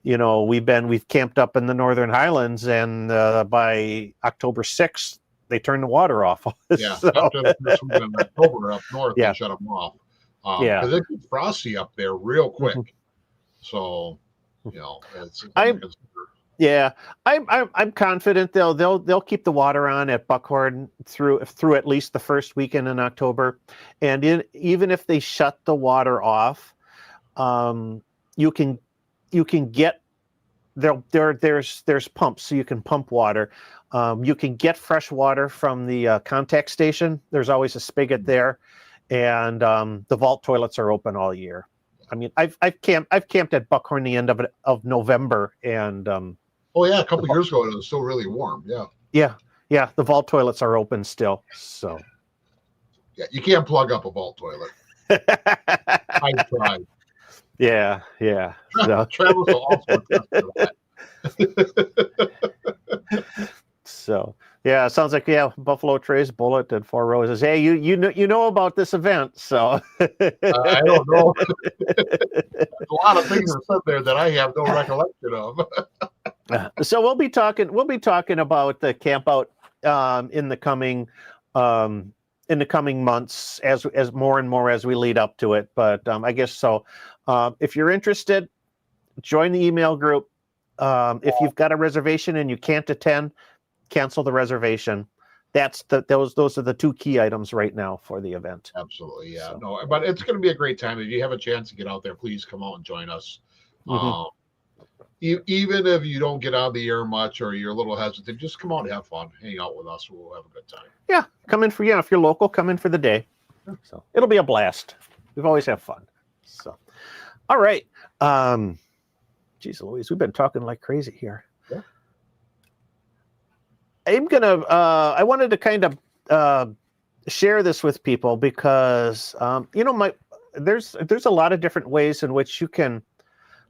we've camped up in the Northern Highlands, and by October 6th, they turn the water off. Yeah, So, after the first week in October up north, Yeah. they shut them off. Yeah. Because it gets frosty up there real quick. So, it's something to consider. Yeah, I'm confident they'll keep the water on at Buckhorn through at least the first weekend in October, and even if they shut the water off, you can get there's pumps, so you can pump water. You can get fresh water from the contact station. There's always a spigot there, and the vault toilets are open all year. I mean, I've camped at Buckhorn the end of November, and oh yeah, a couple years ago it was still really warm. Yeah. The vault toilets are open still. So yeah, you can't plug up a vault toilet. I tried. Yeah. So. Travis will also attest to that. So yeah, it sounds like Buffalo Trace, Bullet, and Four Roses. Hey, you know about this event, so I don't know. There's a lot of things are said there that I have no recollection of. So we'll be talking about the camp out in the coming months as more and more as we lead up to it. But I guess so. If you're interested, join the email group. If you've got a reservation and you can't attend, cancel the reservation. Those are the two key items right now for the event. Absolutely, yeah. So. No, but it's going to be a great time. If you have a chance to get out there, please come out and join us. Even if you don't get out of the air much or you're a little hesitant, just come out and have fun, hang out with us. We'll have a good time. Yeah, come in for if you're local, come in for the day. So it'll be a blast. We've always had fun. So, all right. Geez Louise, we've been talking like crazy here. Yeah. I wanted to kind of share this with people because there's a lot of different ways in which you can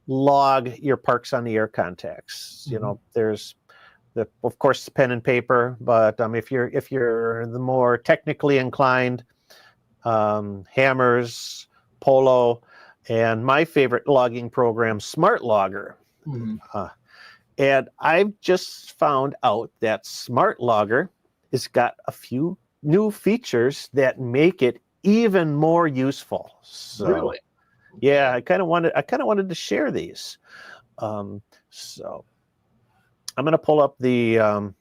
log your Parks on the Air contacts. There's of course pen and paper, but if you're the more technically inclined, Hammers, Polo, and my favorite logging program, SmartLogger. And I've just found out that SmartLogger has got a few new features that make it even more useful. So, really? Yeah, I kind of wanted to share these. So I'm going to pull up the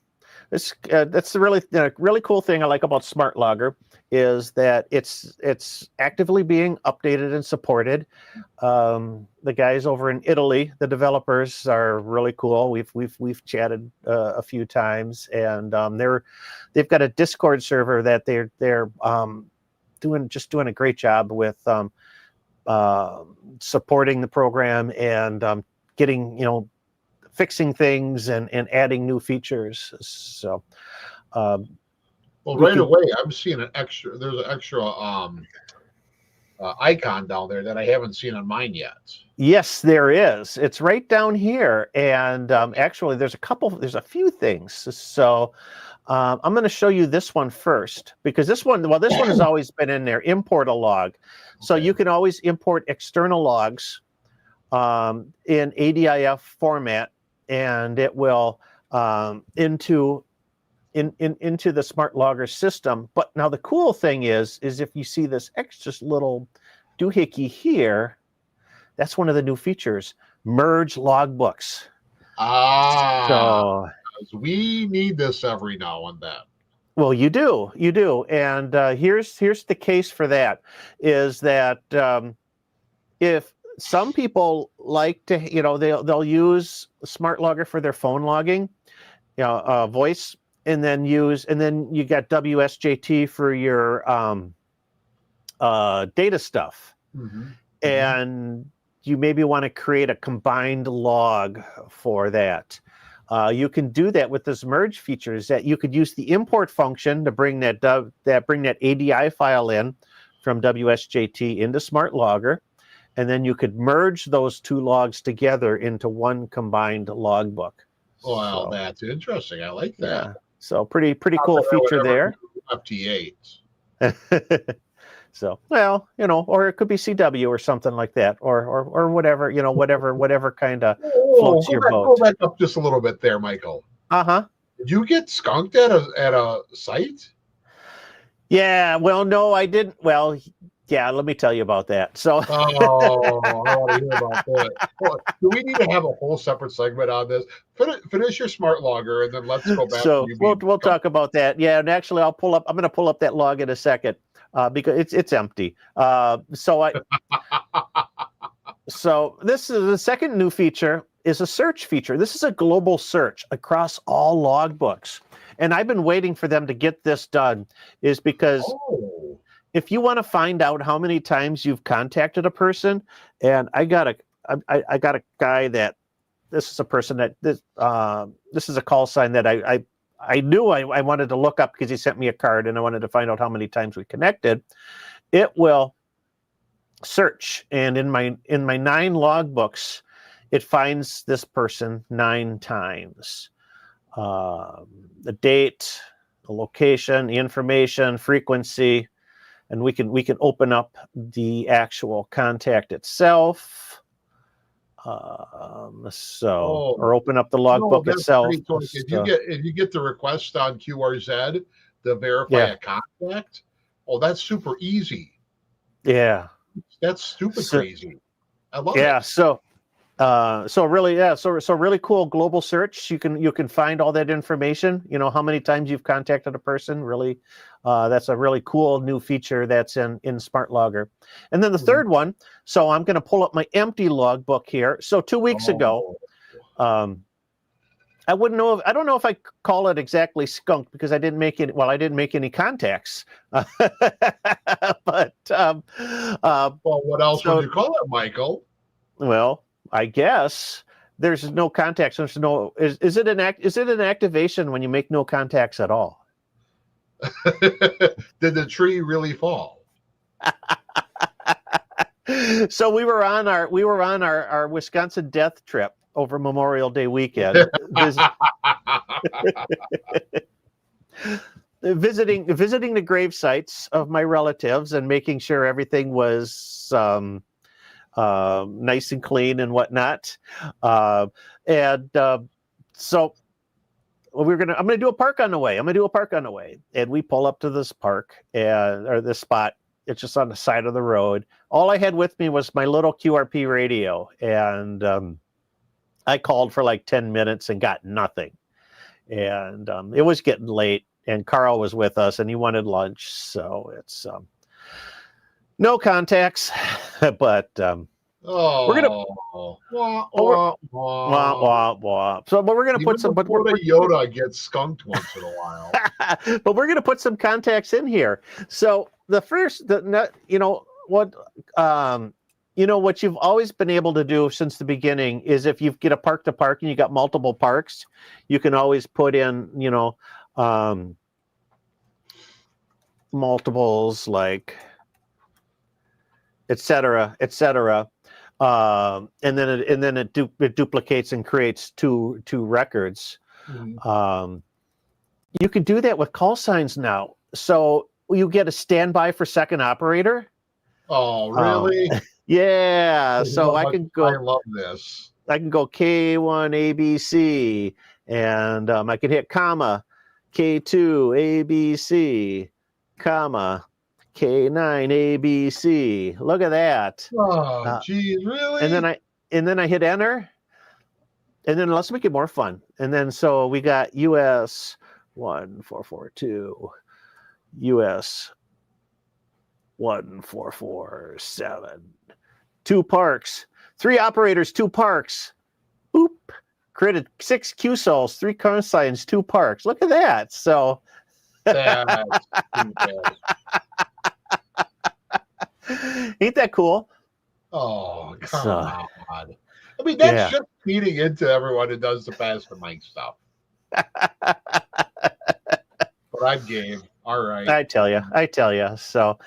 that's the really cool thing I like about SmartLogger is that it's actively being updated and supported. The guys over in Italy, the developers, are really cool. We've chatted a few times, and they've got a Discord server that they're doing a great job with supporting the program and getting fixing things and adding new features. So right away I'm seeing there's an extra icon down there that I haven't seen on mine yet. Yes, there is. It's right down here, and actually there's a few things. So I'm going to show you this one first, because this one has always been in there. Import a log. So you can always import external logs in ADIF format, and it will into the SmartLogger system. But now the cool thing is if you see this extra little doohickey here, that's one of the new features: merge logbooks. So we need this every now and then. Well, you do, and here's the case for that: is that if some people like to, they'll use SmartLogger for their phone logging, voice, and then you got WSJT for your data stuff, and you maybe want to create a combined log for that. You can do that with this merge features. That you could use the import function to bring that ADI file in from WSJT into SmartLogger, and then you could merge those two logs together into one combined logbook. Wow, that's interesting. I like that. Yeah. So pretty cool feature there. FT8. So, well, or it could be CW or something like that, or whatever, whatever kind of floats your boat. Go back up just a little bit there, Michael. Uh-huh. Did you get skunked at a site? Yeah, well, no, I didn't. Well, yeah, let me tell you about that. So, Oh, I want to hear about that. Well, do we need to have a whole separate segment on this? Finish your SmartLogger, and then let's go back to so you we'll being skunked. talk about that. Yeah, and actually, I'm going to pull up that log in a second because it's empty. So this is the second new feature is a search feature. This is a global search across all logbooks. And I've been waiting for them to get this done is because if you want to find out how many times you've contacted a person, and I got a guy that this is a person that this is a call sign that I knew I wanted to look up because he sent me a card and I wanted to find out how many times we connected. It will search, and in my 9 logbooks, it finds this person 9 times. The date, the location, the information, frequency, and we can open up the actual contact itself. Or open up the logbook itself. So if you get the request on QRZ to verify a contact, that's super easy. Yeah, that's stupid crazy. I love it. Yeah, so really cool global search. You can find all that information. You know how many times you've contacted a person. Really, that's a really cool new feature that's in SmartLogger. And then the third one. So I'm going to pull up my empty logbook here. So 2 weeks ago, I don't know if I call it exactly skunk because I didn't make any. Well, I didn't make any contacts. But what else would you call it, Michael? Well, I guess there's no contacts. There's no. Is it an activation when you make no contacts at all? Did the tree really fall? So we were on our Wisconsin death trip over Memorial Day weekend, visiting the grave sites of my relatives and making sure everything was nice and clean and whatnot. So I'm gonna do a park on the way. And we pull up to this park or this spot. It's just on the side of the road. All I had with me was my little QRP radio, and I called for like 10 minutes and got nothing. And it was getting late, and Carl was with us, and he wanted lunch. So it's no contacts, but we're gonna So, but we're gonna put some. But Yoda gets skunked once in a while. But we're gonna put some contacts in here. So the first, what you've always been able to do since the beginning is if you get a park to park and you got multiple parks, you can always put in, multiples like et cetera, and then it duplicates and creates two records. Mm-hmm. You can do that with call signs now. So you get a standby for second operator. Oh, really? Yeah. So I can go. I love this. I can go K1 ABC, and I can hit comma K2 ABC, comma K9 ABC. Look at that. Oh, geez, really? And then I hit enter, and then let's make it more fun. And then so we got US 1442, US 1447. 2 parks, 3 operators, 2 parks. Boop. Created 6 QSOLs, 3 call signs, 2 parks. Look at that. So that's stupid. Ain't that cool? Oh, come on. I mean, that's just feeding into everyone who does the pass the mic stuff. But I'm game. All right. I tell you. So,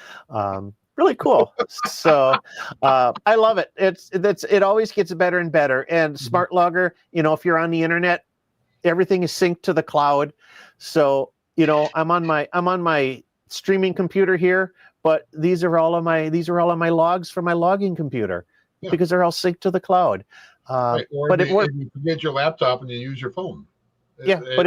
really cool. So, I love it. It always gets better and better. And SmartLogger, if you're on the internet, everything is synced to the cloud. So, I'm on my streaming computer here, but these are all of my logs from my logging computer because they're all synced to the cloud. Right. Or if you forget your laptop and you use your phone. Yeah, but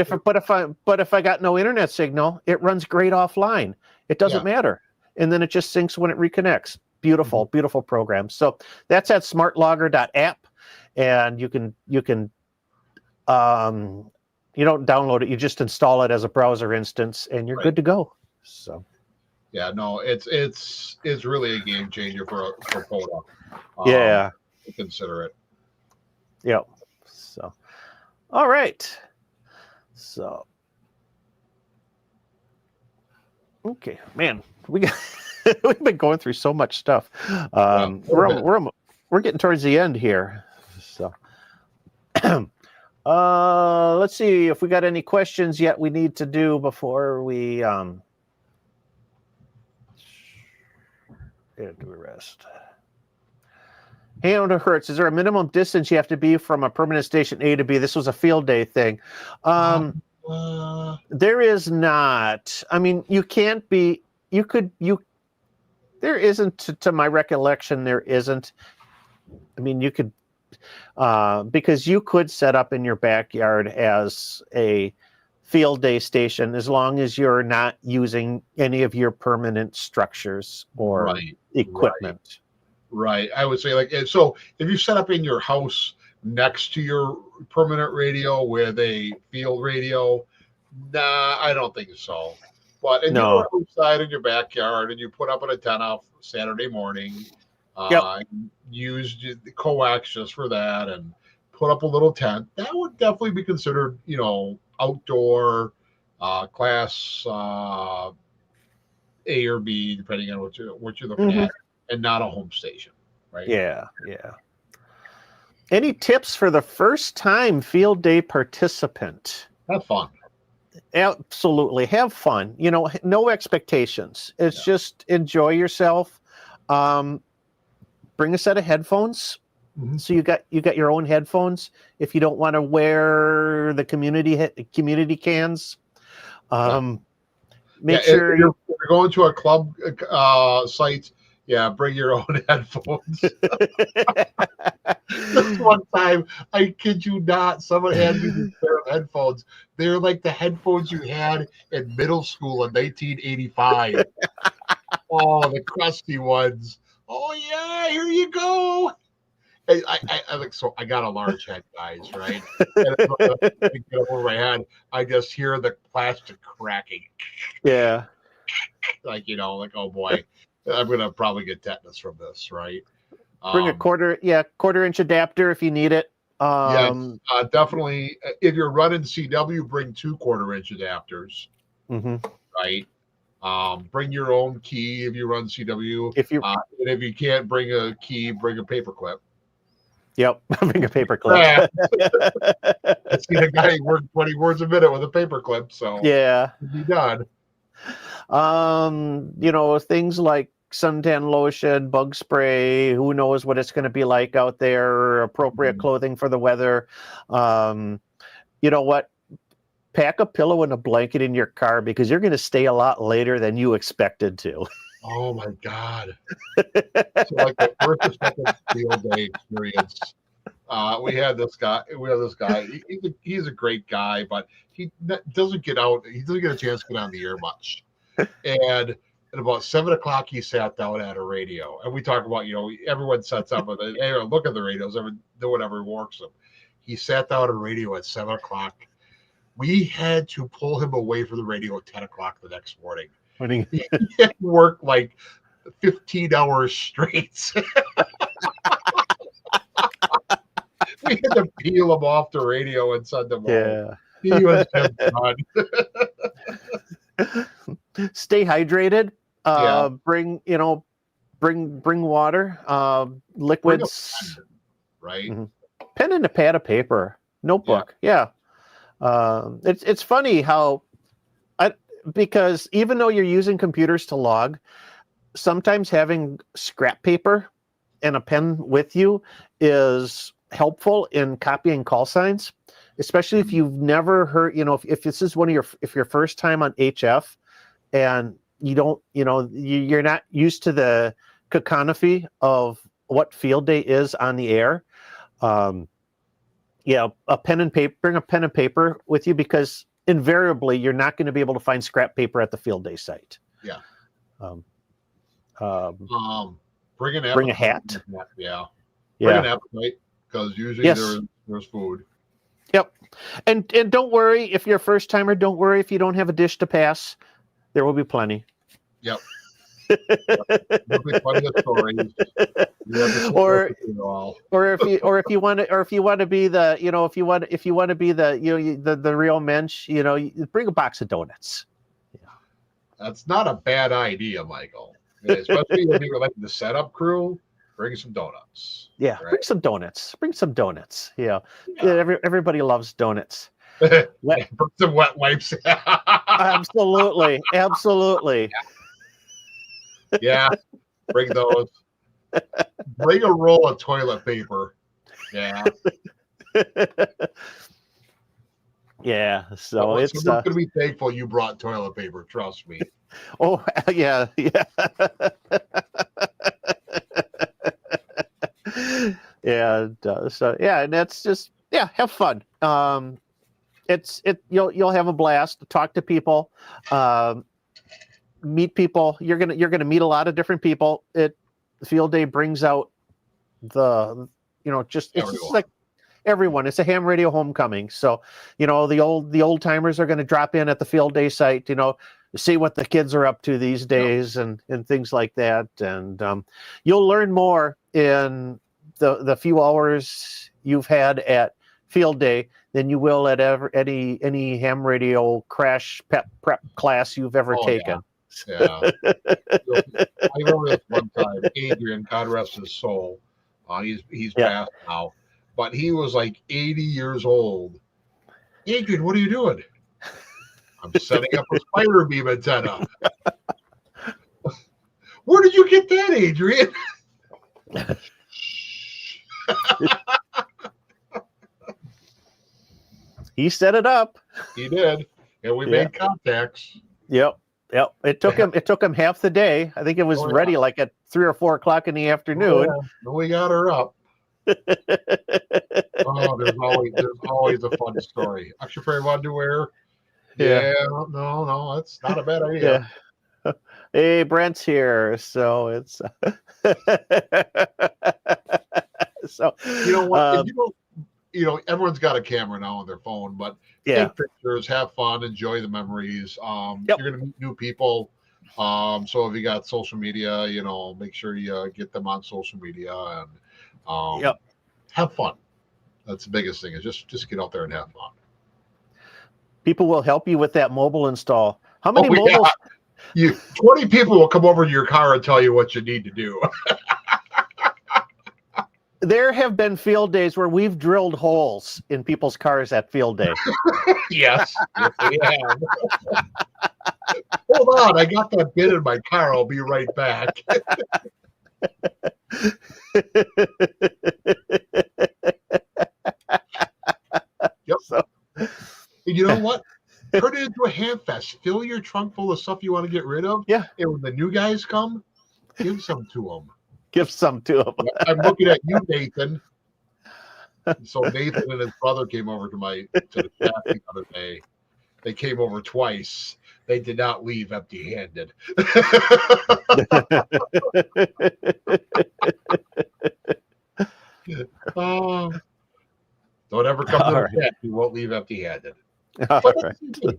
if I got no internet signal, it runs great offline. It doesn't matter, and then it just syncs when it reconnects. Beautiful, beautiful program. So that's at SmartLogger.app, and you can you don't download it. You just install it as a browser instance, and you're good to go. So yeah, no, it's really a game changer for POTA. Yeah. Consider it. Yep. So, all right. So, okay, man, we've been going through so much stuff. We're getting towards the end here. So, let's see if we got any questions yet we need to do before we do the rest. Hey, Hertz, is there a minimum distance you have to be from a permanent station A to B? This was a field day thing. There is not. I mean, you can't be. There isn't, to my recollection, there isn't. I mean, you could, because you could set up in your backyard as a field day station as long as you're not using any of your permanent structures or equipment. Right. I would say, like, so if you set up in your house next to your permanent radio with a field radio, nah, I don't think so. But if you're outside in your backyard and you put up an antenna Saturday morning, use the coax just for that and put up a little tent, that would definitely be considered, outdoor class A or B, depending on what you're looking at. And not a home station, right? Yeah. Any tips for the first time field day participant? Have fun. Absolutely. Have fun. No expectations. It's just enjoy yourself. Bring a set of headphones. So you got your own headphones. If you don't want to wear the community cans, make sure if you're going to a club site. Yeah, bring your own headphones. This one time, I kid you not, someone handed me these pair of headphones. They're like the headphones you had in middle school in 1985. Oh, the crusty ones. Oh, yeah, here you go. I got a large head, guys, right? And I get over my head. I just hear the plastic cracking. Yeah. Like, oh, boy. I'm gonna probably get tetanus from this, right? Bring a quarter-inch adapter if you need it. Definitely. If you're running CW, bring 2 quarter-inch adapters. Right. Bring your own key if you run CW. And if you can't bring a key, bring a paperclip. Yep, bring a paperclip. I seen a guy work 20 words a minute with a paperclip, so yeah, be done. Things like suntan lotion, bug spray, who knows what it's going to be like out there, appropriate clothing for the weather. You know what? Pack a pillow and a blanket in your car because you're going to stay a lot later than you expected to. Oh my God. So like the first or second field day experience. We had this guy. He's a great guy, but he doesn't get out. He doesn't get a chance to get on the air much. And at about 7 o'clock, he sat down at a radio. And we talk about, everyone sets up with it. Hey, look at the radios, do whatever works them. He sat down at a radio at 7 o'clock. We had to pull him away from the radio at 10 o'clock the next morning. He had worked like 15 hours straight. We had to peel him off the radio and send him home. He was just done. Stay hydrated. Bring water, liquids. Right. Pen and a pad of paper, notebook. It's funny how, because even though you're using computers to log, sometimes having scrap paper and a pen with you is helpful in copying call signs, especially if you've never heard, if this is if your first time on HF and you don't, you're not used to the cacophony of what field day is on the air. Yeah, a pen and paper. Bring a pen and paper with you, because invariably you're not going to be able to find scrap paper at the field day site. Yeah. Um, Bring an appetite. bring a hat. Yeah. Yeah. Bring an appetite, because usually there's food. Yep. And don't worry if you're a first timer. Don't worry if you don't have a dish to pass. There will be plenty. Yep. There'll be plenty of stories. Or if you want to be the, if you want to be the the real mensch, you bring a box of donuts. Yeah. That's not a bad idea, Michael. Especially if you're like the setup crew. Bring some donuts. Yeah, right? Bring some donuts. Yeah. Everybody loves donuts. Bring some wet wipes. Absolutely. Yeah, bring those. Bring a roll of toilet paper. Yeah. Yeah. So it's someone's gonna be thankful you brought toilet paper. Trust me. Oh yeah. Yeah. So yeah, and that's just have fun. You'll have a blast. Talk to people. Meet people. You're gonna meet a lot of different people. The field day brings out it's just like everyone. It's a ham radio homecoming. So the old timers are going to drop in at the field day site. See what the kids are up to these days and things like that. And you'll learn more in the few hours you've had at field day than you will at any ham radio crash prep class you've ever taken. Yeah. I remember this one time, Adrian, God rest his soul. He's passed now, but he was like 80 years old. Adrian, what are you doing? I'm setting up a spider beam antenna. Where did you get that, Adrian? He set it up. He did, and we made contacts. Yep. It took him half the day. I think it was ready like at 3 or 4 o'clock in the afternoon. We got her up. There's always a fun story. Extra pair of underwear. Yeah. No, that's not a bad idea. Yeah. Hey, Brent's here, so it's so you know what? Everyone's got a camera now on their phone, but take pictures, have fun, enjoy the memories. You're gonna meet new people. So if you got social media, make sure you get them on social media and have fun. That's the biggest thing, is just get out there and have fun. People will help you with that mobile install. How many mobiles? 20 people will come over to your car and tell you what you need to do. There have been field days where we've drilled holes in people's cars at field day. Yes, we have. Hold on, I got that bit in my car. I'll be right back. Yep. So, you know what? Turn it into a ham fest. Fill your trunk full of stuff you want to get rid of. Yeah. And when the new guys come, give some to them. Give some to them. I'm looking at you, Nathan. So Nathan and his brother came over to the shack the other day. They came over twice. They did not leave empty-handed. Don't ever come to the shack. You won't leave empty-handed.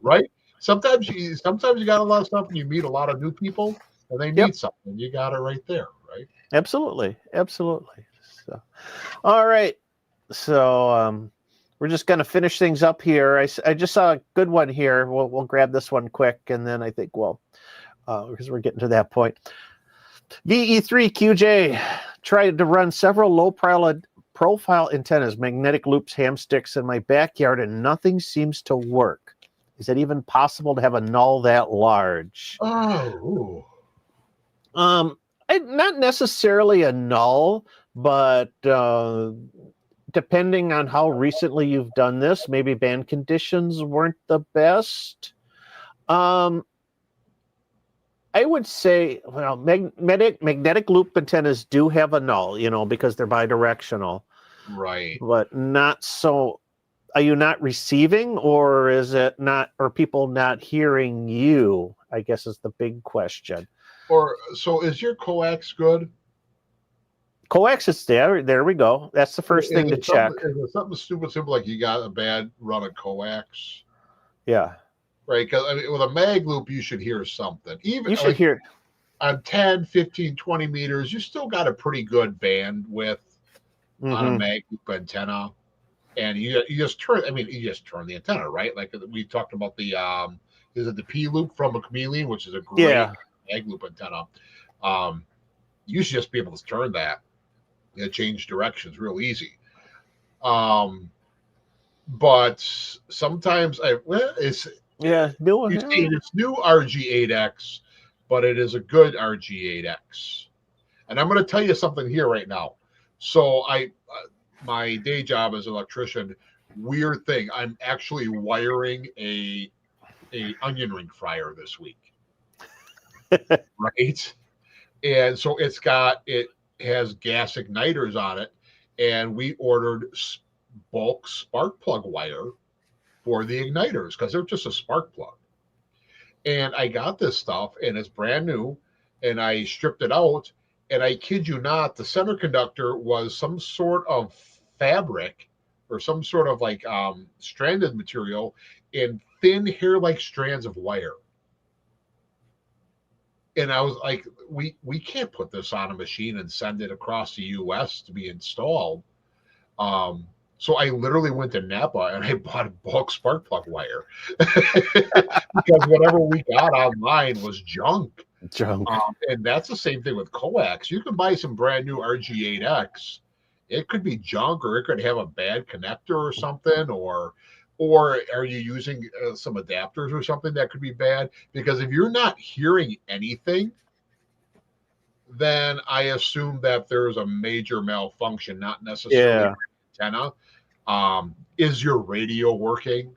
Right? Sometimes you got a lot of stuff and you meet a lot of new people and they need something. You got it right there, right? Absolutely. So, all right. So we're just going to finish things up here. I just saw a good one here. We'll grab this one quick, and then I think because we're getting to that point. VE3QJ tried to run several low profile antennas, magnetic loops, ham sticks in my backyard, and nothing seems to work. Is it even possible to have a null that large? Oh. Not necessarily a null, but depending on how recently you've done this, maybe band conditions weren't the best. I would say, magnetic loop antennas do have a null, because they're bidirectional. Right. but not so. Are you not receiving, or is it not, or people not hearing you? I guess is the big question. Or so is your coax good? Coax is there. There we go. That's the first thing to check. Is it something stupid simple like you got a bad run of coax? Yeah, Right? Because I mean, with a mag loop, you should hear something. Even you should like hear. on 10, 15, 20 meters, you still got a pretty good bandwidth on a Mm-hmm. mag loop antenna. And you just turn, I mean, you just turn the antenna, right? Like we talked about the, is it the P loop from a chameleon, which is a great Yeah, mag loop antenna. Um, you should just be able to turn that and change directions real easy. But sometimes it's yeah. No, you see it's new RG8X, but it is a good RG8X. And I'm going to tell you something here right now. So my day job as an electrician, weird thing. I'm actually wiring a onion ring fryer this week, right? And so it has gas igniters on it, and we ordered bulk spark plug wire for the igniters because they're just a spark plug. And I got this stuff, and it's brand new, and I stripped it out, and I kid you not, the center conductor was some sort of fabric or some sort of like stranded material in thin hair-like strands of wire. And I was like, we can't put this on a machine and send it across the US to be installed. So I literally went to Napa and I bought a bulk spark plug wire because whatever we got online was junk. junk. And that's the same thing with coax. You can buy some brand new RG8X. It could be junk, or it could have a bad connector or something, or are you using some adapters or something that could be bad? Because if you're not hearing anything, then I assume that there's a major malfunction, not necessarily Yeah, antenna. Is your radio working?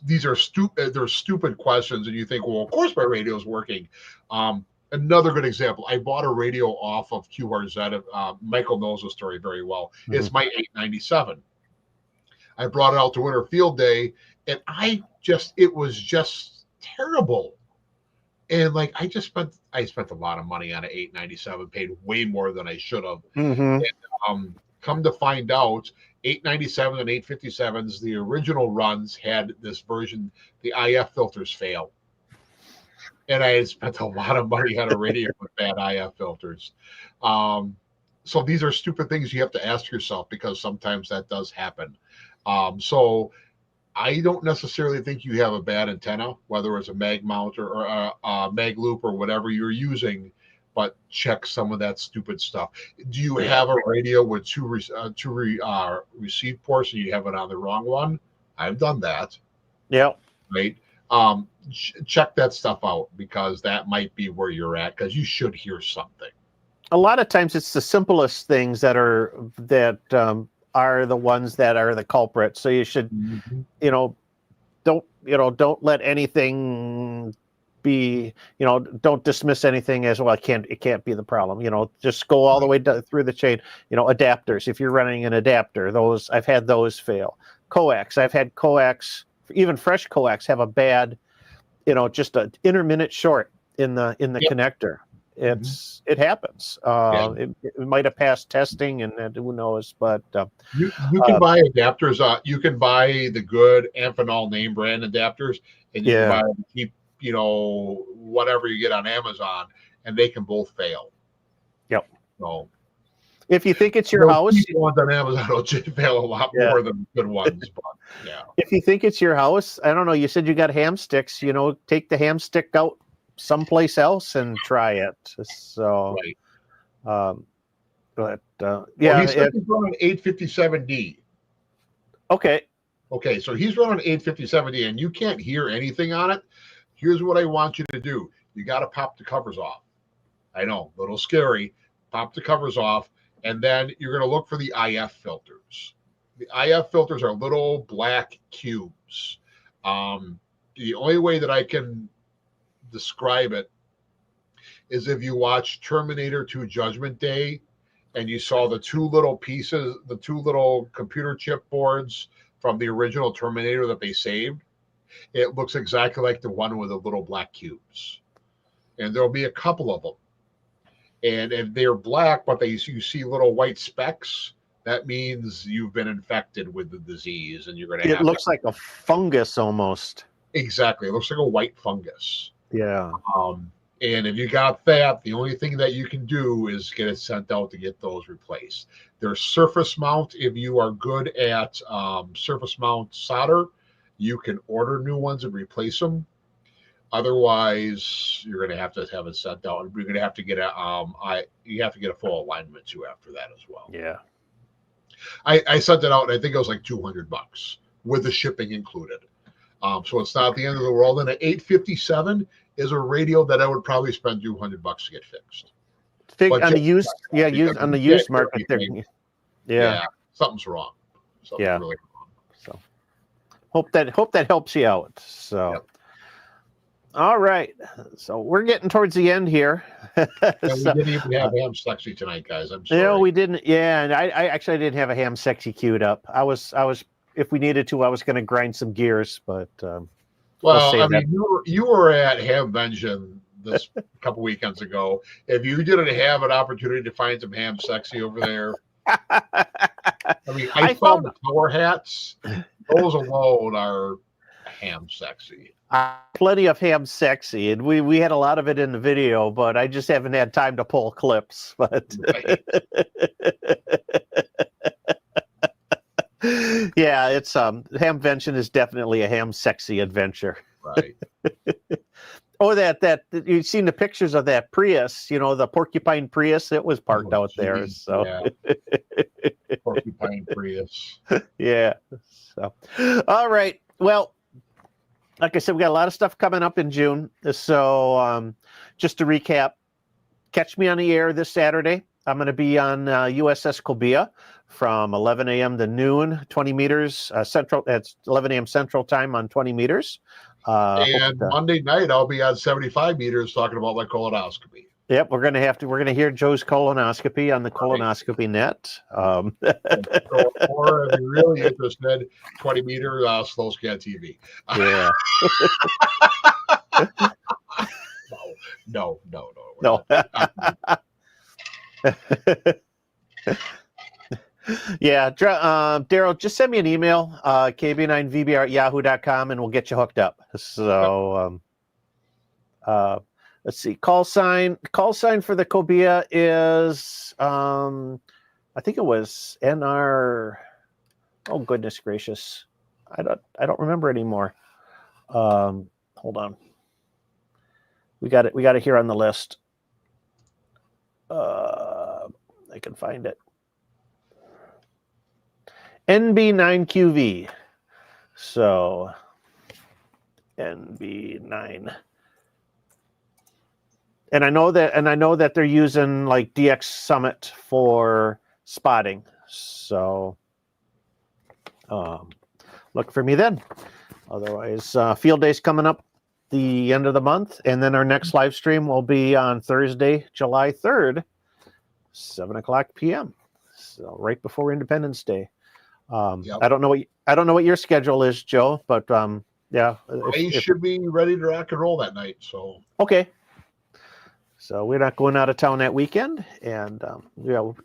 These are stupid. They're stupid questions, and you think, well, of course my radio is working. Another good example: I bought a radio off of QRZ. Michael knows the story very well. Mhm. It's my 897. I brought it out to Winter Field Day, and it was just terrible. And like I spent a lot of money on an 897, paid way more than I should have. Mm-hmm. Come to find out, 897 and 857s, the original runs had this version, the IF filters fail. And I had spent a lot of money on a radio with bad IF filters. So these are stupid things you have to ask yourself because sometimes that does happen. So I don't necessarily think you have a bad antenna, whether it's a mag mount or a mag loop or whatever you're using, but check some of that stupid stuff. Do you have a radio with two receive ports and you have it on the wrong one? I've done that. Yep. Right. Check that stuff out because that might be where you're at because you should hear something. A lot of times it's the simplest things that are the ones that are the culprit. So you should, don't let anything be, don't dismiss anything as well. It can't be the problem. Just go all the way through the chain. Adapters. If you're running an adapter, I've had those fail. Coax. I've had coax, even fresh coax, have a bad, just an intermittent short in the connector. It happens. It might have passed testing, and who knows? But you can buy adapters. You can buy the good Amphenol name brand adapters, and you can buy the cheap, whatever you get on Amazon, and they can both fail. Yep. So if you think it's your house, ones on Amazon will fail a lot more than good ones. But yeah, if you think it's your house, I don't know. You said you got ham sticks. Take the ham stick out someplace else and try it. So, right. But he's running 857D. Okay. Okay, so he's running 857D, and you can't hear anything on it. Here's what I want you to do: you got to pop the covers off. I know, a little scary. Pop the covers off, and then you're going to look for the IF filters. The IF filters are little black cubes. The only way that I can describe it is if you watch Terminator 2 Judgment Day and you saw the two little pieces, the two little computer chip boards from the original Terminator that they saved, it looks exactly like the one with the little black cubes. And there'll be a couple of them. And if they're black, but you see little white specks, that means you've been infected with the disease, and you're going to have. It looks like a fungus almost. Exactly, it looks like a white fungus. Yeah. And if you got that, the only thing that you can do is get it sent out to get those replaced. There's surface mount. If you are good at surface mount solder, you can order new ones and replace them. Otherwise, you're going to have it sent out, and you're going to have to get you have to get a full alignment too after that as well. Yeah. I sent it out, and I think it was like $200 with the shipping included. So it's not the end of the world. And an 857 is a radio that I would probably spend $200 to get fixed. On the used market there. Yeah. Something's wrong. Something's really wrong. So hope that helps you out. So. Yep. All right, so we're getting towards the end here. We didn't even have Hamsexy tonight, guys. I'm sorry. No, we didn't. Yeah, and I actually didn't have a Hamsexy queued up. I was, if we needed to, I was going to grind some gears, but well, I mean, you were at Hamvention this couple weekends ago. If you didn't have an opportunity to find some Hamsexy over there, I mean, I found the tower hats. Those alone are Hamsexy. Plenty of Hamsexy, and we had a lot of it in the video, but I just haven't had time to pull clips. But right. Yeah, it's Hamvention is definitely a Hamsexy adventure. Right. Oh, that you've seen the pictures of that Prius, the porcupine Prius. It was parked out there. So yeah. Porcupine Prius. Yeah. So, all right. Well, like I said, we got a lot of stuff coming up in June. So just to recap, catch me on the air this Saturday. I'm going to be on USS Cobia from 11 a.m. to noon, 20 meters central. That's 11 a.m. Central Time on 20 meters. And Monday night, I'll be on 75 meters talking about my colonoscopy. Yep, we're gonna hear Joe's colonoscopy on the colonoscopy net. Or if you're really interested, 20-meter slow scan TV. Yeah. No. Yeah, Daryl, just send me an email, kb9vbr@yahoo.com, and we'll get you hooked up. So, let's see. Call sign for the Cobia is, I think it was NR. Oh goodness gracious, I don't remember anymore. Hold on. We got it here on the list. I can find it. NB9QV. So NB9. And I know that they're using like DX Summit for spotting. So look for me then. Otherwise, field day's coming up the end of the month, and then our next live stream will be on Thursday, July 3rd, 7:00 p.m. So right before Independence Day. Yep. I don't know what your schedule is, Joe, but yeah, I should be ready to rock and roll that night. So okay. So we're not going out of town that weekend, and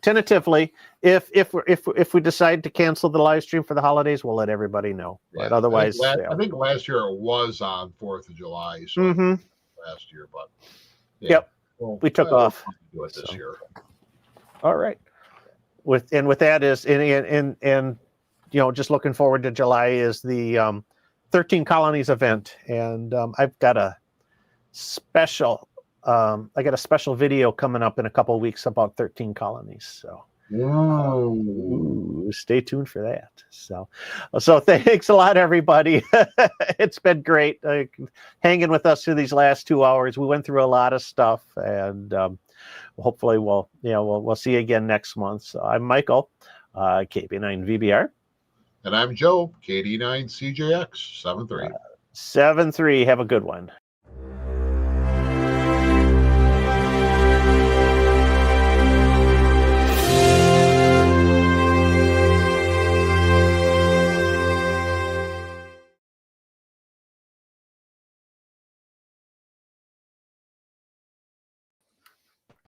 tentatively, if we decide to cancel the live stream for the holidays, we'll let everybody know. Yeah, but otherwise, I think last year it was on 4th of July. So last year, but yeah. Yep, well, we took off. Do it this year. All right. With that is and just looking forward to July is the 13 Colonies event, and I've got a special. I got a special video coming up in a couple of weeks about 13 colonies. So stay tuned for that. So thanks a lot, everybody. It's been great hanging with us through these last 2 hours. We went through a lot of stuff, and hopefully we'll see you again next month. So I'm Michael, KB9VBR. And I'm Joe, KD9CJX 73. 73. Have a good one.